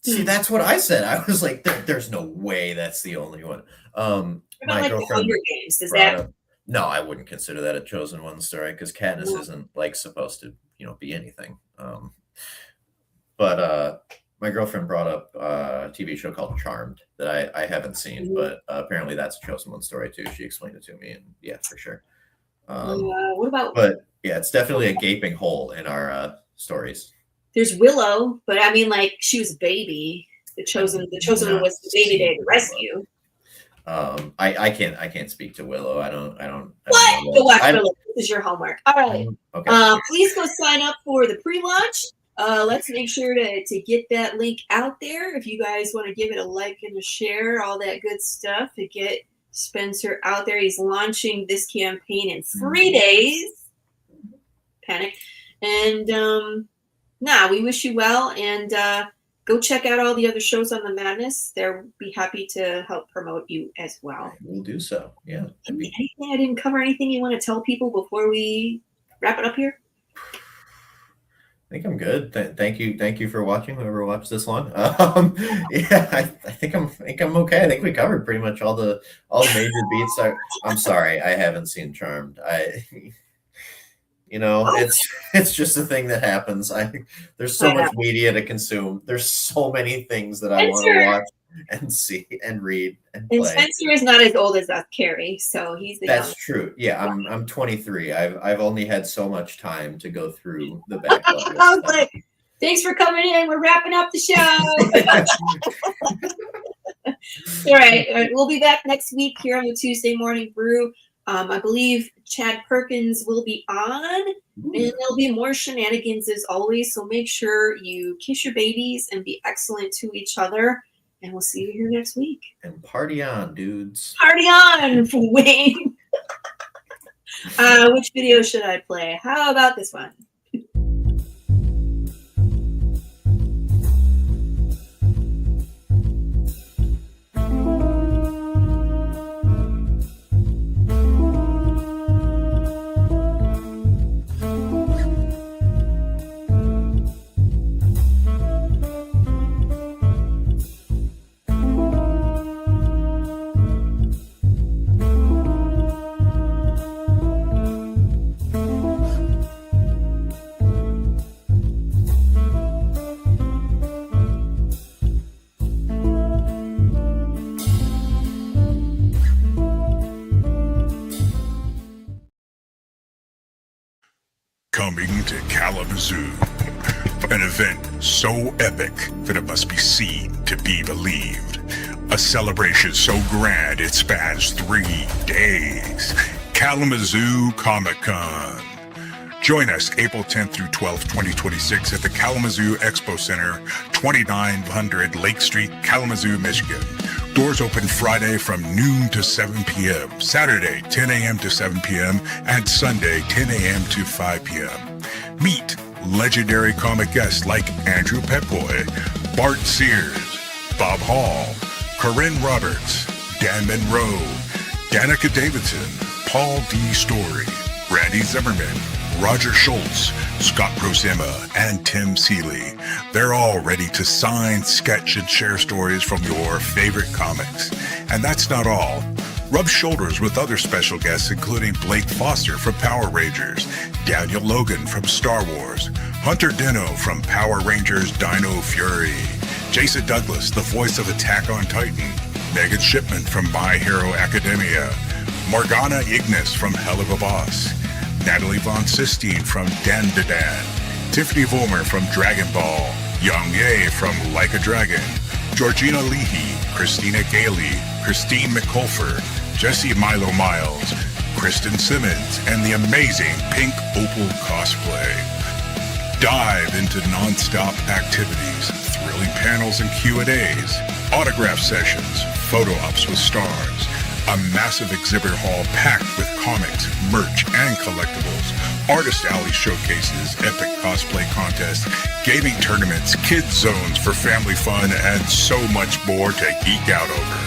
See, that's what I said. I was like, there's no way that's the only one. My like girlfriend the Hunger Games. Is that no, I wouldn't consider that a chosen one story because Katniss isn't like supposed to, be anything. But my girlfriend brought up a TV show called Charmed that I haven't seen, but apparently that's a chosen one story too. She explained it to me, and yeah, for sure. what about? But yeah, it's definitely a gaping hole in our stories. There's Willow, but I mean, like she was a baby. The chosen one was the baby they had to rescue. I can't speak to Willow. I don't. What? Go watch Willow. This is your homework. All right. Okay. Please go sign up for the pre-launch. Let's make sure to get that link out there. If you guys want to give it a like and a share, all that good stuff to get Spencer out there. He's launching this campaign in 3 days. Panic. And we wish you well, and go check out all the other shows on the Madness. They'll be happy to help promote you as well. We'll do so. Yeah. Anything I didn't cover? Anything you want to tell people before we wrap it up here? I think I'm good. Thank you for watching. Whoever watched this long, yeah, I think I'm okay. I think we covered pretty much all the major beats. I'm sorry, I haven't seen Charmed. It's just a thing that happens. There's so much media to consume. There's so many things that I want to watch and see and read and play. And Spencer is not as old as us, Carrie, so he's the That's true. Yeah, I'm 23. I've only had so much time to go through the backlog. I was like, thanks for coming in. We're wrapping up the show. All right. We'll be back next week here on the Tuesday Morning Brew. I believe Chad Perkins will be on, and there'll be more shenanigans as always. So make sure you kiss your babies and be excellent to each other. And we'll see you here next week. And party on, dudes. Party on, Wayne. Which video should I play? How about this one? Coming to Kalamazoo, an event so epic that it must be seen to be believed. A celebration so grand it spans 3 days. Kalamazoo Comic-Con. Join us April 10th through 12th, 2026 at the Kalamazoo Expo Center, 2900 Lake Street, Kalamazoo, Michigan. Doors open Friday from noon to 7 p.m., Saturday 10 a.m. to 7 p.m., and Sunday 10 a.m. to 5 p.m. Meet legendary comic guests like Andrew Petboy, Bart Sears, Bob Hall, Corinne Roberts, Dan Monroe, Danica Davidson, Paul D. Story, Randy Zimmerman, Roger Schultz, Scott Prosima, and Tim Seeley. They're all ready to sign, sketch, and share stories from your favorite comics. And that's not all. Rub shoulders with other special guests, including Blake Foster from Power Rangers, Daniel Logan from Star Wars, Hunter Dino from Power Rangers Dino Fury, Jason Douglas, the voice of Attack on Titan, Megan Shipman from My Hero Academia, Morgana Ignis from Hell of a Boss, Natalie Von Sistine from Dan to Dan, Tiffany Vollmer from Dragon Ball, Young Ye from Like a Dragon, Georgina Leahy, Christina Gailey, Christine McCulfer, Jesse Milo Miles, Kristen Simmons, and the amazing Pink Opal cosplay. Dive into non-stop activities, thrilling panels and Q&As, autograph sessions, photo ops with stars, a massive exhibit hall packed with comics, merch, and collectibles, artist alley showcases, epic cosplay contests, gaming tournaments, kids zones for family fun, and so much more to geek out over.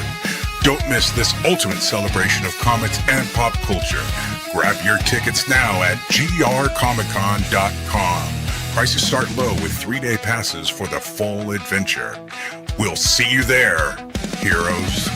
Don't miss this ultimate celebration of comics and pop culture. Grab your tickets now at grcomiccon.com. Prices start low with 3-day passes for the full adventure. We'll see you there, heroes.